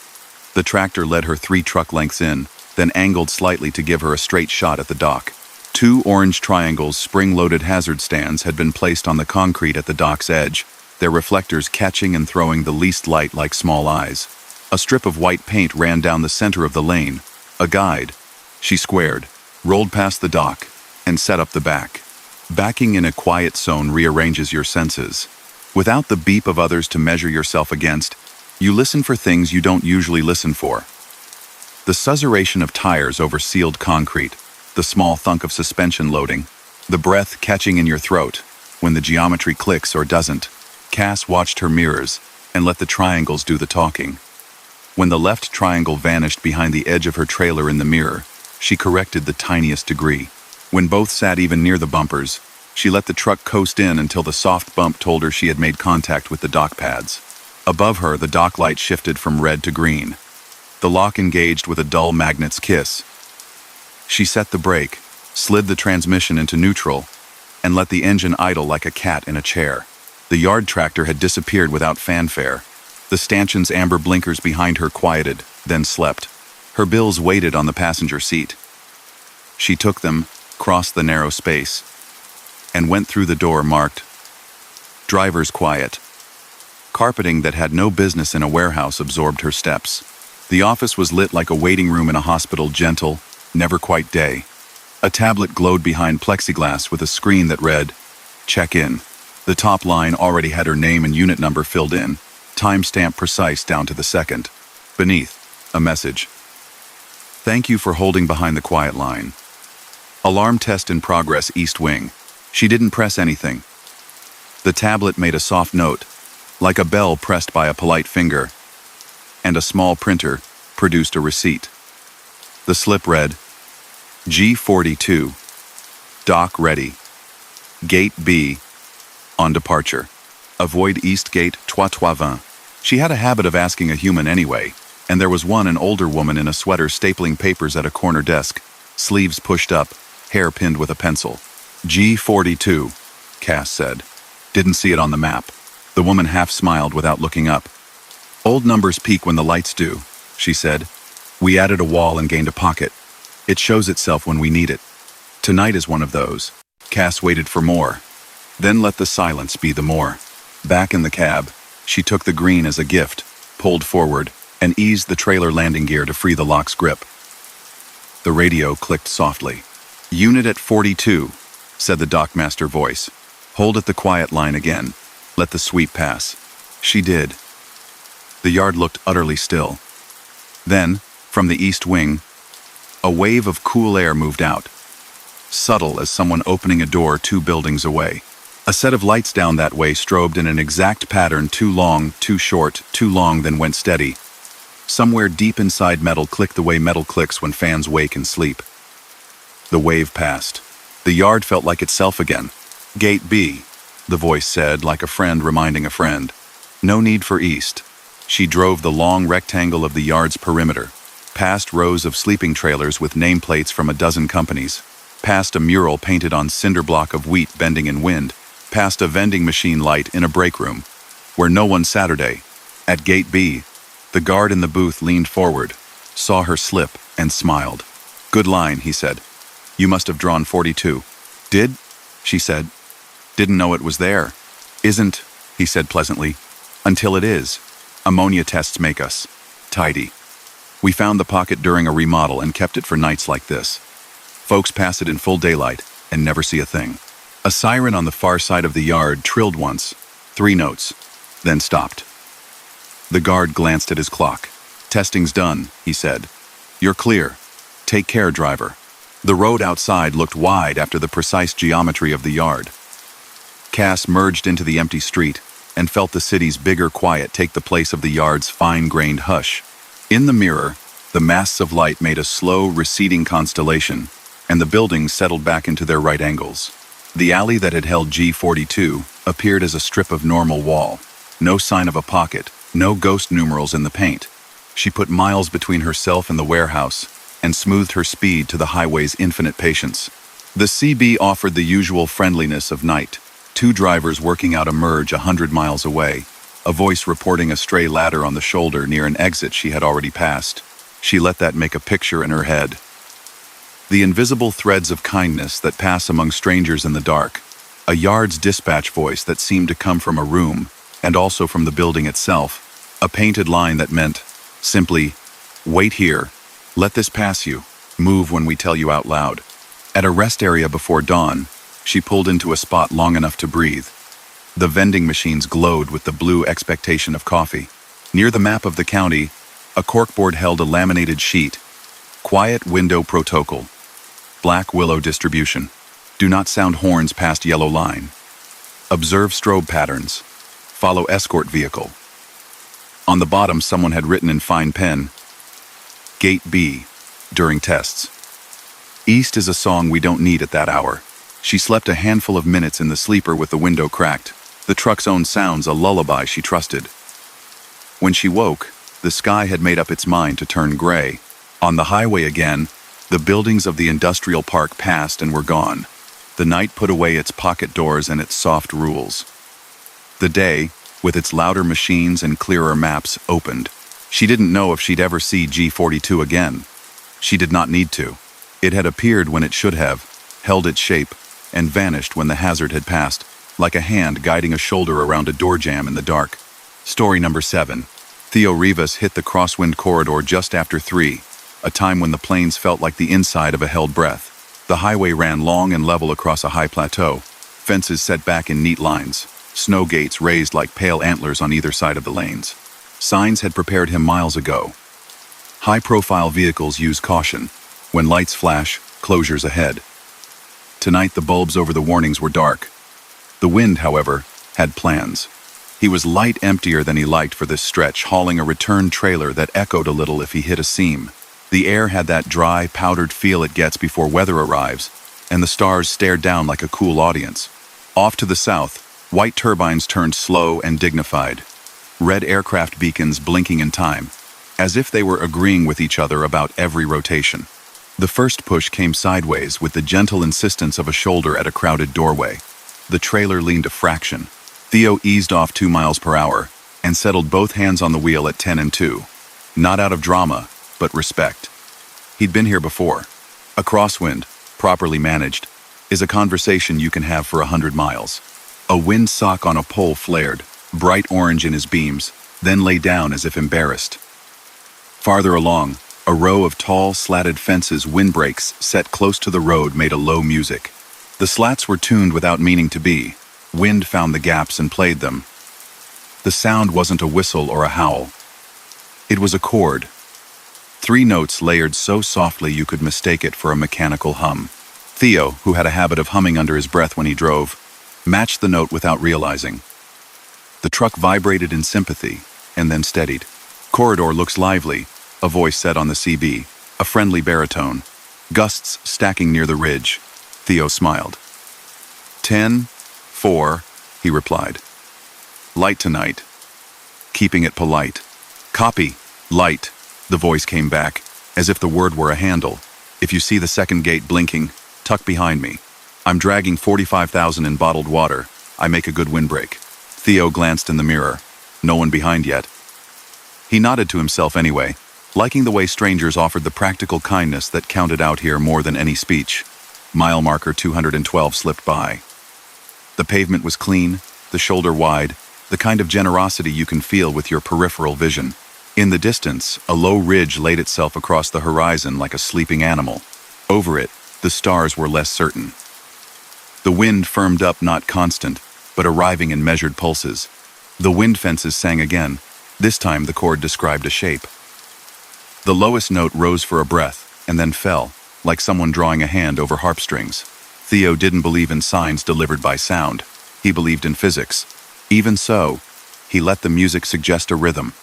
The tractor led her 3 truck lengths in, then angled slightly to give her a straight shot at the dock. 2 orange triangles, spring-loaded hazard stands, had been placed on the concrete at the dock's edge, their reflectors catching and throwing the least light like small eyes. A strip of white paint ran down the center of the lane, a guide. She squared, rolled past the dock, and set up the back. Backing in a quiet zone rearranges your senses. Without the beep of others to measure yourself against, you listen for things you don't usually listen for. The susurration of tires over sealed concrete, the small thunk of suspension loading, the breath catching in your throat when the geometry clicks or doesn't. Cass watched her mirrors and let the triangles do the talking. When the left triangle vanished behind the edge of her trailer in the mirror, she corrected the tiniest degree. When both sat even near the bumpers, she let the truck coast in until the soft bump told her she had made contact with the dock pads. Above her, the dock light shifted from red to green. The lock engaged with a dull magnet's kiss. She set the brake, slid the transmission into neutral, and let the engine idle like a cat in a chair. The yard tractor had disappeared without fanfare. The stanchion's amber blinkers behind her quieted, then slept. Her bills waited on the passenger seat. She took them, crossed the narrow space, and went through the door marked "Driver's quiet." Carpeting that had no business in a warehouse absorbed her steps. The office was lit like a waiting room in a hospital, gentle, never quite day. A tablet glowed behind plexiglass with a screen that read, "Check in." The top line already had her name and unit number filled in, timestamp precise down to the second. Beneath, a message. "Thank you for holding behind the quiet line. Alarm test in progress, East Wing." She didn't press anything. The tablet made a soft note, like a bell pressed by a polite finger, and a small printer produced a receipt. The slip read, G42, dock ready, gate B, on departure. Avoid East Gate 320. She had a habit of asking a human anyway, and there was an older woman in a sweater stapling papers at a corner desk, sleeves pushed up, hair pinned with a pencil. G42, Cass said. Didn't see it on the map. The woman half smiled without looking up. Old numbers peak when the lights do, she said. We added a wall and gained a pocket. It shows itself when we need it. Tonight is one of those. Cass waited for more. Then let the silence be the more. Back in the cab, she took the green as a gift, pulled forward, and eased the trailer landing gear to free the lock's grip. The radio clicked softly. "Unit at 42, said the dockmaster voice. "Hold at the quiet line again. Let the sweep pass." She did. The yard looked utterly still. Then, from the east wing, a wave of cool air moved out, subtle as someone opening a door 2 buildings away. A set of lights down that way strobed in an exact pattern, too long, too short, too long, then went steady. Somewhere deep inside metal clicked the way metal clicks when fans wake and sleep. The wave passed. The yard felt like itself again. "Gate B," the voice said, like a friend reminding a friend. No need for east. She drove the long rectangle of the yard's perimeter, past rows of sleeping trailers with nameplates from a dozen companies, past a mural painted on cinder block of wheat bending in wind, past a vending machine light in a break room, where no one Saturday. At Gate B, the guard in the booth leaned forward, saw her slip, and smiled. "Good line," he said. "You must have drawn 42. "Did?" she said. "Didn't know it was there." "Isn't," he said pleasantly, "until it is. Ammonia tests make us tidy. We found the pocket during a remodel and kept it for nights like this. Folks pass it in full daylight and never see a thing." A siren on the far side of the yard trilled once, 3 notes, then stopped. The guard glanced at his clock. "Testing's done," he said. "You're clear. Take care, driver." The road outside looked wide after the precise geometry of the yard. Cass merged into the empty street and felt the city's bigger quiet take the place of the yard's fine-grained hush. In the mirror, the masts of light made a slow, receding constellation, and the buildings settled back into their right angles. The alley that had held G42 appeared as a strip of normal wall. No sign of a pocket, no ghost numerals in the paint. She put miles between herself and the warehouse and smoothed her speed to the highway's infinite patience. The CB offered the usual friendliness of night. 2 drivers working out a merge 100 miles away, a voice reporting a stray ladder on the shoulder near an exit she had already passed. She let that make a picture in her head. The invisible threads of kindness that pass among strangers in the dark, a yard's dispatch voice that seemed to come from a room, and also from the building itself, a painted line that meant, simply, "Wait here, let this pass you, move when we tell you out loud." At a rest area before dawn, she pulled into a spot long enough to breathe. The vending machines glowed with the blue expectation of coffee. Near the map of the county, a corkboard held a laminated sheet. "Quiet window protocol. Black willow distribution. Do not sound horns past yellow line. Observe strobe patterns. Follow escort vehicle." On the bottom, someone had written in fine pen, "Gate B, during tests." East is a song we don't need at that hour. She slept a handful of minutes in the sleeper with the window cracked, the truck's own sounds a lullaby she trusted. When she woke, the sky had made up its mind to turn gray. On the highway again, the buildings of the industrial park passed and were gone. The night put away its pocket doors and its soft rules. The day, with its louder machines and clearer maps, opened. She didn't know if she'd ever see G42 again. She did not need to. It had appeared when it should have, held its shape, and vanished when the hazard had passed, like a hand guiding a shoulder around a door jamb in the dark. Story number 7. Theo Rivas hit the crosswind corridor just after 3, a time when the plains felt like the inside of a held breath. The highway ran long and level across a high plateau, fences set back in neat lines, snow gates raised like pale antlers on either side of the lanes. Signs had prepared him miles ago. High-profile vehicles use caution. When lights flash, closures ahead. Tonight the bulbs over the warnings were dark. The wind, however, had plans. He was light emptier than he liked for this stretch, hauling a return trailer that echoed a little if he hit a seam. The air had that dry, powdered feel it gets before weather arrives, and the stars stared down like a cool audience. Off to the south, white turbines turned slow and dignified. Red aircraft beacons blinking in time, as if they were agreeing with each other about every rotation. The first push came sideways with the gentle insistence of a shoulder at a crowded doorway. The trailer leaned a fraction. Theo eased off 2 miles per hour and settled both hands on the wheel at 10 and 2. Not out of drama, but respect. He'd been here before. A crosswind, properly managed, is a conversation you can have for 100 miles. A wind sock on a pole flared, bright orange in his beams, then lay down as if embarrassed. Farther along, a row of tall, slatted fences windbreaks set close to the road made a low music. The slats were tuned without meaning to be. Wind found the gaps and played them. The sound wasn't a whistle or a howl. It was a chord. 3 notes layered so softly you could mistake it for a mechanical hum. Theo, who had a habit of humming under his breath when he drove, matched the note without realizing. The truck vibrated in sympathy, and then steadied. "Corridor looks lively," a voice said on the CB, a friendly baritone. "Gusts stacking near the ridge." Theo smiled. 10, 4, he replied. "Light tonight." Keeping it polite. "Copy, light," the voice came back, as if the word were a handle. "If you see the second gate blinking, tuck behind me. I'm dragging 45,000 in bottled water. I make a good windbreak." Theo glanced in the mirror. No one behind yet. He nodded to himself anyway, liking the way strangers offered the practical kindness that counted out here more than any speech. Mile marker 212 slipped by. The pavement was clean, the shoulder wide, the kind of generosity you can feel with your peripheral vision. In the distance, a low ridge laid itself across the horizon like a sleeping animal. Over it, the stars were less certain. The wind firmed up, not constant, but arriving in measured pulses. The wind fences sang again. This time the chord described a shape. The lowest note rose for a breath, and then fell, like someone drawing a hand over harp strings. Theo didn't believe in signs delivered by sound. He believed in physics. Even so, he let the music suggest a rhythm.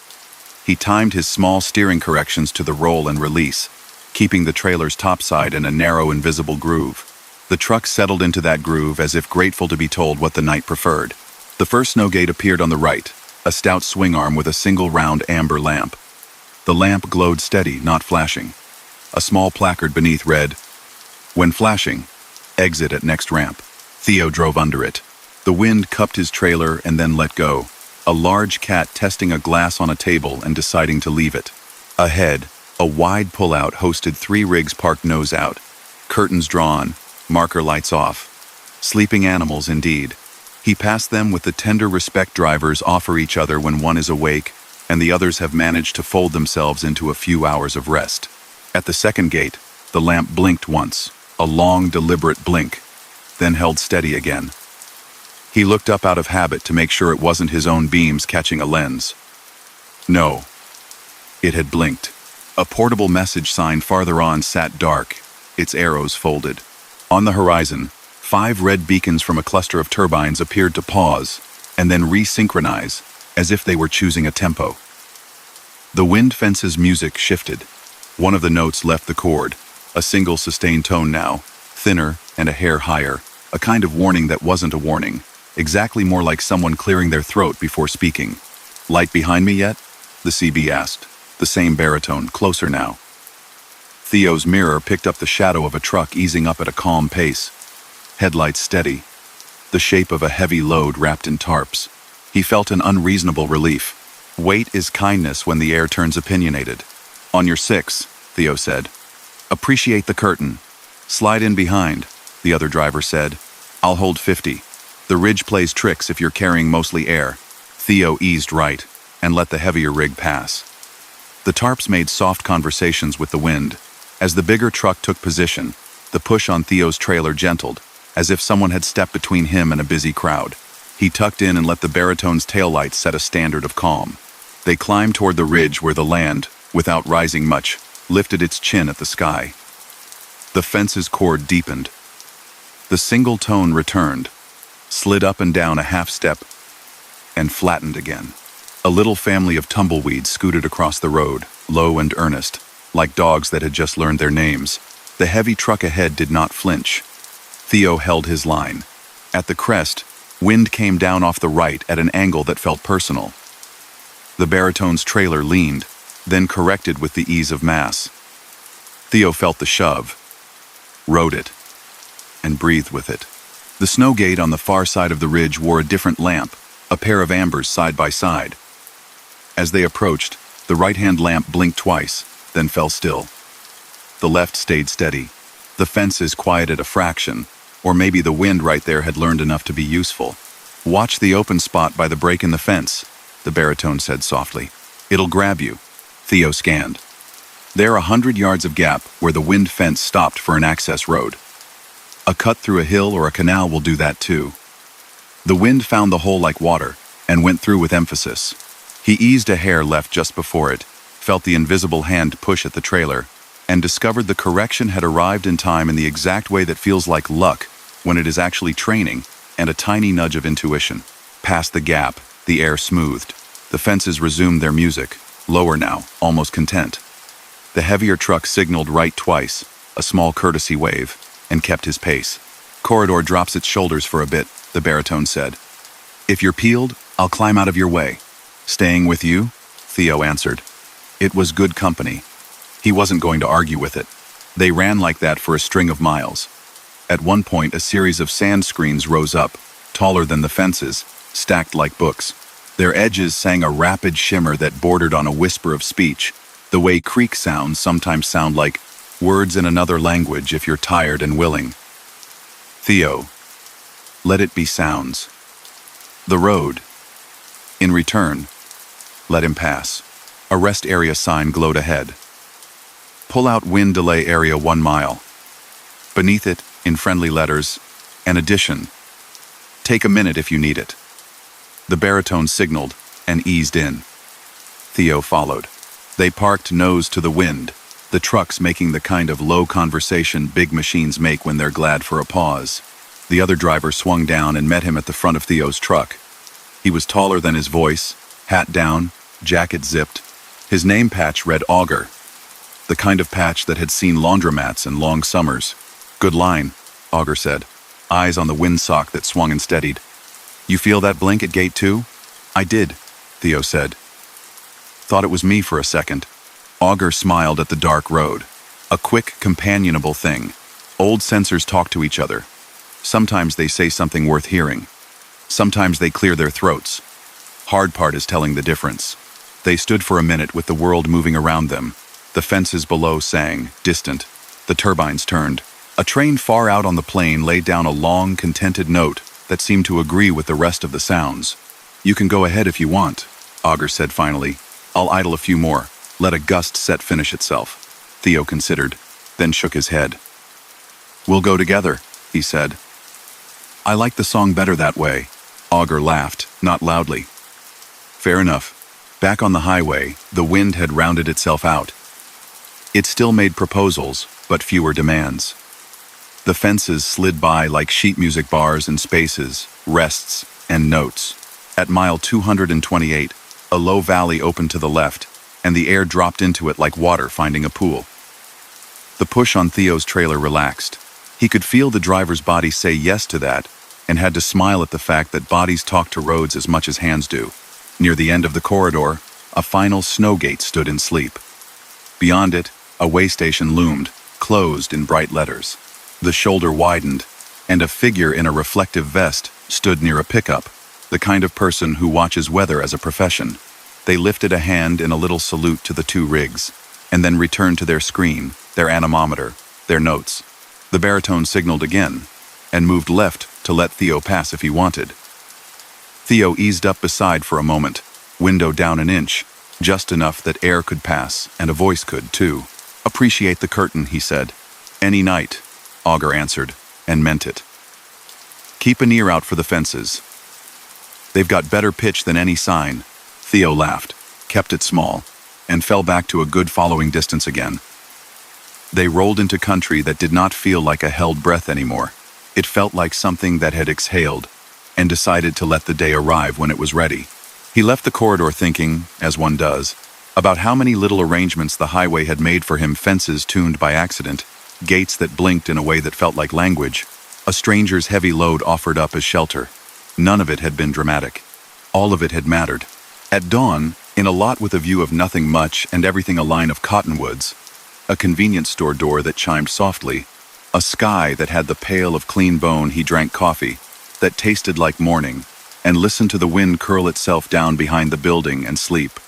He timed his small steering corrections to the roll and release, keeping the trailer's topside in a narrow, invisible groove. The truck settled into that groove as if grateful to be told what the night preferred. The first snow gate appeared on the right, a stout swing arm with a single round amber lamp. The lamp glowed steady, not flashing. A small placard beneath read, "When flashing, exit at next ramp." Theo drove under it. The wind cupped his trailer and then let go. A large cat testing a glass on a table and deciding to leave it. Ahead, a wide pullout hosted 3 rigs parked nose out. Curtains drawn, marker lights off. Sleeping animals indeed. He passed them with the tender respect drivers offer each other when one is awake and the others have managed to fold themselves into a few hours of rest. At the second gate, the lamp blinked once, a long, deliberate blink, then held steady again. He looked up out of habit to make sure it wasn't his own beams catching a lens. No. It had blinked. A portable message sign farther on sat dark, its arrows folded. On the horizon, 5 red beacons from a cluster of turbines appeared to pause and then resynchronize, as if they were choosing a tempo. The wind fence's music shifted. One of the notes left the chord, a single sustained tone now, thinner and a hair higher, a kind of warning that wasn't a warning, exactly more like someone clearing their throat before speaking. "Light behind me yet?" the CB asked, the same baritone, closer now. Theo's mirror picked up the shadow of a truck easing up at a calm pace. Headlights steady, the shape of a heavy load wrapped in tarps. He felt an unreasonable relief. Weight is kindness when the air turns opinionated. "On your 6, Theo said. "Appreciate the curtain. Slide in behind," the other driver said. "I'll hold 50. The ridge plays tricks if you're carrying mostly air." Theo eased right and let the heavier rig pass. The tarps made soft conversations with the wind. As the bigger truck took position, the push on Theo's trailer gentled, as if someone had stepped between him and a busy crowd. He tucked in and let the baritone's taillights set a standard of calm. They climbed toward the ridge where the land, without rising much, lifted its chin at the sky. The fence's cord deepened. The single tone returned, slid up and down a half step, and flattened again. A little family of tumbleweeds scooted across the road, low and earnest, like dogs that had just learned their names. The heavy truck ahead did not flinch. Theo held his line. At the crest, wind came down off the right at an angle that felt personal. The baritone's trailer leaned, then corrected with the ease of mass. Theo felt the shove, rode it, and breathed with it. The snow gate on the far side of the ridge wore a different lamp, a pair of ambers side by side. As they approached, the right-hand lamp blinked twice, then fell still. The left stayed steady. The fences quieted a fraction, Or maybe the wind right there had learned enough to be useful. "Watch the open spot by the break in the fence," the baritone said softly. "It'll grab you." Theo scanned. There 100 yards of gap where the wind fence stopped for an access road. A cut through a hill or a canal will do that too. The wind found the hole like water and went through with emphasis. He eased a hair left just before it, felt the invisible hand push at the trailer, and discovered the correction had arrived in time in the exact way that feels like luck when it is actually training and a tiny nudge of intuition. Past the gap, the air smoothed. The fences resumed their music, lower now, almost content. The heavier truck signaled right twice, a small courtesy wave, and kept his pace. "Corridor drops its shoulders for a bit," the baritone said. "If you're peeled, I'll climb out of your way." "Staying with you?" Theo answered. It was good company. He wasn't going to argue with it. They ran like that for a string of miles. At one point, a series of sand screens rose up, taller than the fences, stacked like books. Their edges sang a rapid shimmer that bordered on a whisper of speech, the way creek sounds sometimes sound like words in another language if you're tired and willing. "Theo, let it be sounds. The road. In return, let him pass." A rest area sign glowed ahead. "Pull out wind delay area 1 mile. Beneath it, in friendly letters, an addition. Take a minute if you need it." The baritone signaled and eased in. Theo followed. They parked nose to the wind, the trucks making the kind of low conversation big machines make when they're glad for a pause. The other driver swung down and met him at the front of Theo's truck. He was taller than his voice, hat down, jacket zipped. His name patch read Auger, the kind of patch that had seen laundromats and long summers. "Good line," Auger said, eyes on the windsock that swung and steadied. "You feel that blink at gate 2? "I did," Theo said. "Thought it was me for a second." Auger smiled at the dark road. A quick, companionable thing. Old sensors talk to each other. Sometimes they say something worth hearing. Sometimes they clear their throats. Hard part is telling the difference. They stood for a minute with the world moving around them. The fences below sang, distant. The turbines turned. A train far out on the plain laid down a long, contented note that seemed to agree with the rest of the sounds. "You can go ahead if you want," Auger said finally. "I'll idle a few more. Let a gust set finish itself." Theo considered, then shook his head. "We'll go together," he said. "I like the song better that way." Auger laughed, not loudly. "Fair enough." Back on the highway, the wind had rounded itself out. It still made proposals, but fewer demands. The fences slid by like sheet music bars and spaces, rests, and notes. At mile 228, a low valley opened to the left, and the air dropped into it like water finding a pool. The push on Theo's trailer relaxed. He could feel the driver's body say yes to that, and had to smile at the fact that bodies talk to roads as much as hands do. Near the end of the corridor, a final snow gate stood in sleep. Beyond it, a way station loomed, closed in bright letters. The shoulder widened, and a figure in a reflective vest stood near a pickup, the kind of person who watches weather as a profession. They lifted a hand in a little salute to the two rigs, and then returned to their screen, their anemometer, their notes. The baritone signaled again, and moved left to let Theo pass if he wanted. Theo eased up beside for a moment, window down an inch, just enough that air could pass, and a voice could, too. "Appreciate the curtain," he said. "Any night," Auger answered, and meant it. "Keep an ear out for the fences. They've got better pitch than any sign." Theo laughed, kept it small, and fell back to a good following distance again. They rolled into country that did not feel like a held breath anymore. It felt like something that had exhaled, and decided to let the day arrive when it was ready. He left the corridor thinking, as one does, about how many little arrangements the highway had made for him, fences tuned by accident, gates that blinked in a way that felt like language, a stranger's heavy load offered up as shelter. None of it had been dramatic. All of it had mattered. At dawn, in a lot with a view of nothing much and everything a line of cottonwoods, a convenience store door that chimed softly, a sky that had the pale of clean bone, he drank coffee that tasted like morning, and listened to the wind curl itself down behind the building and sleep.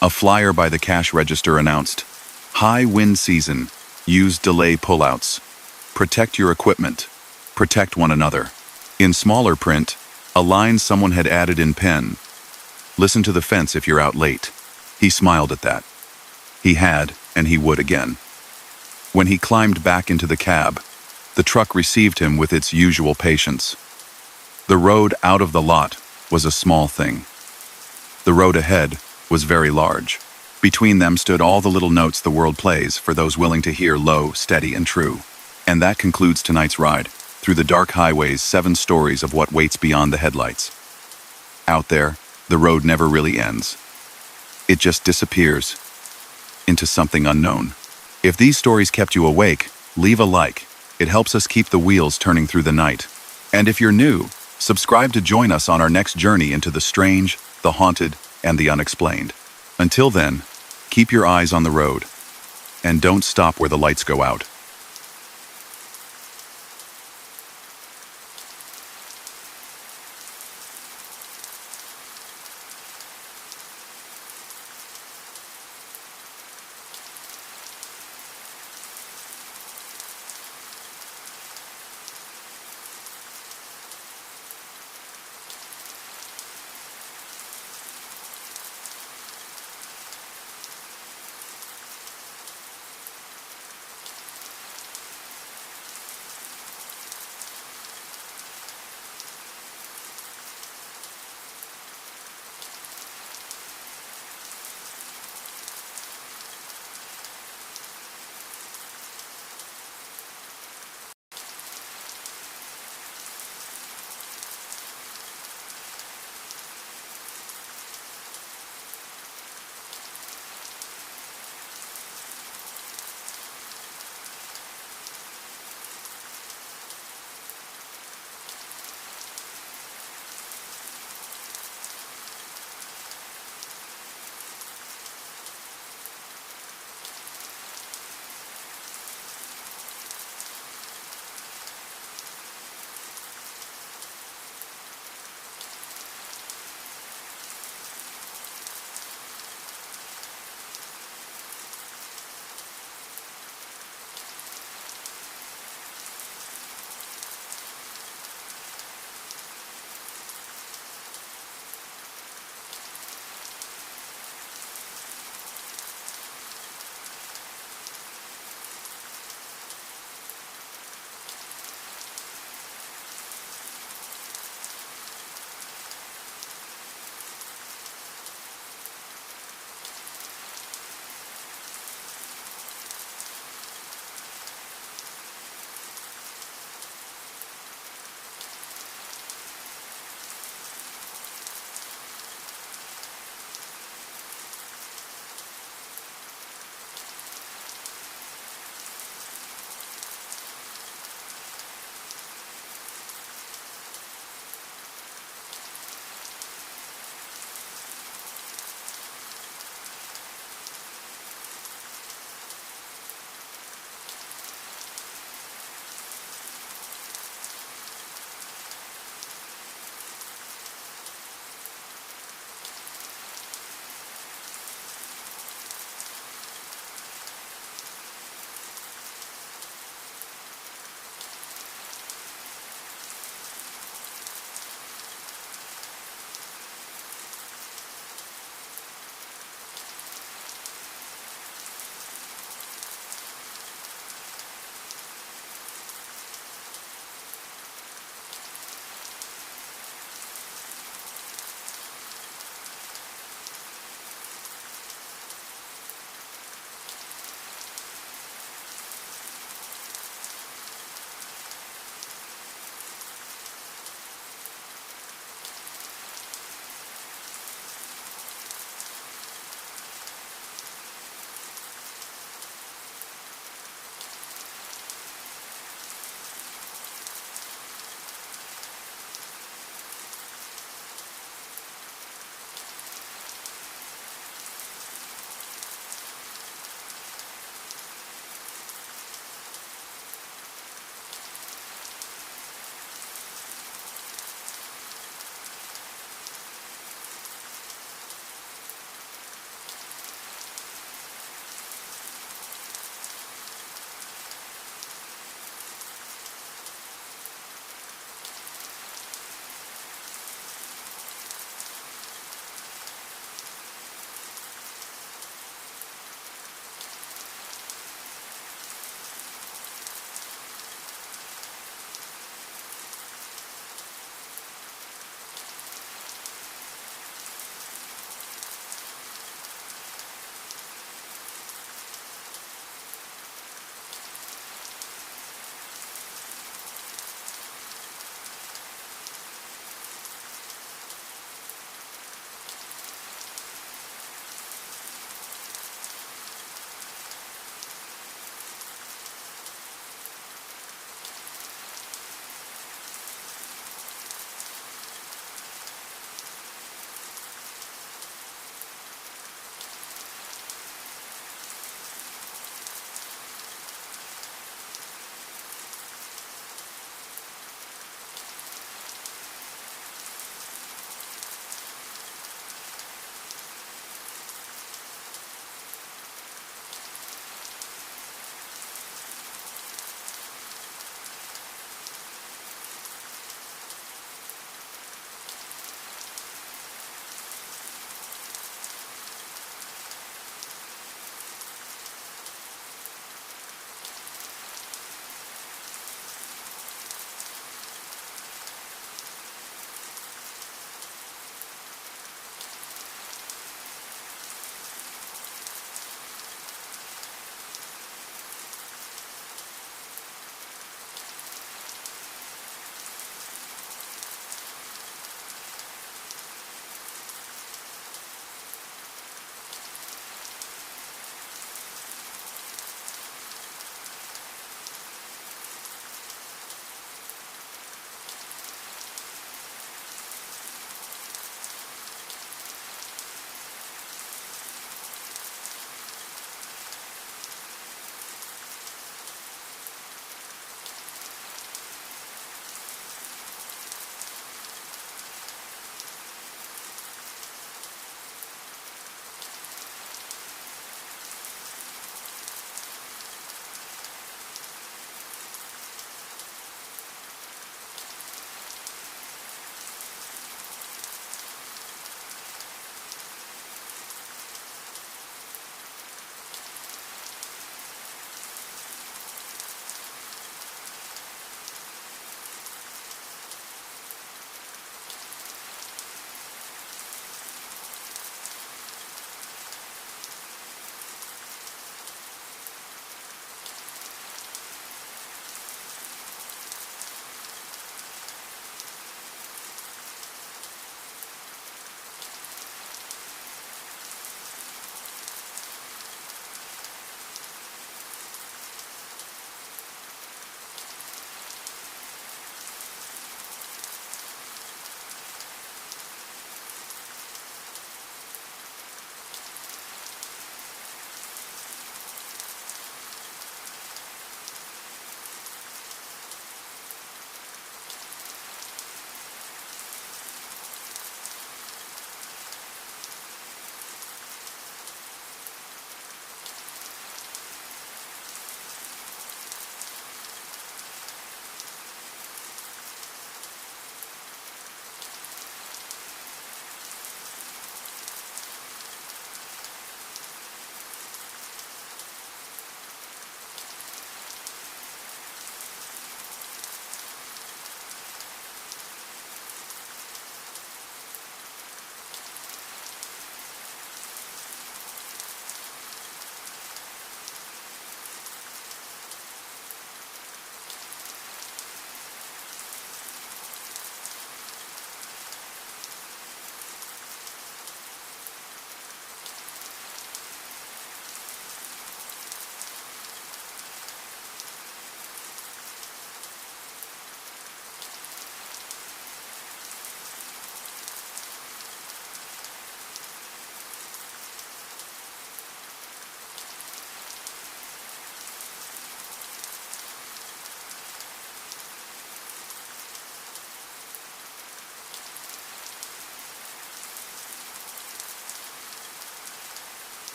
A flyer by the cash register announced, "High wind season. Use delay pullouts. Protect your equipment. Protect one another. In smaller print, a line someone had added in pen. Listen to the fence if you're out late. He smiled at that. He had, and he would again. When he climbed back into the cab, the truck received him with its usual patience. The road out of the lot was a small thing. The road ahead was very large. Between them stood all the little notes the world plays for those willing to hear low, steady, and true. And that concludes tonight's ride through the dark highways, 7 stories of what waits beyond the headlights. Out there, the road never really ends. It just disappears into something unknown. If these stories kept you awake, leave a like. It helps us keep the wheels turning through the night. And if you're new, subscribe to join us on our next journey into the strange, the haunted, and the unexplained. Until then, keep your eyes on the road, and don't stop where the lights go out.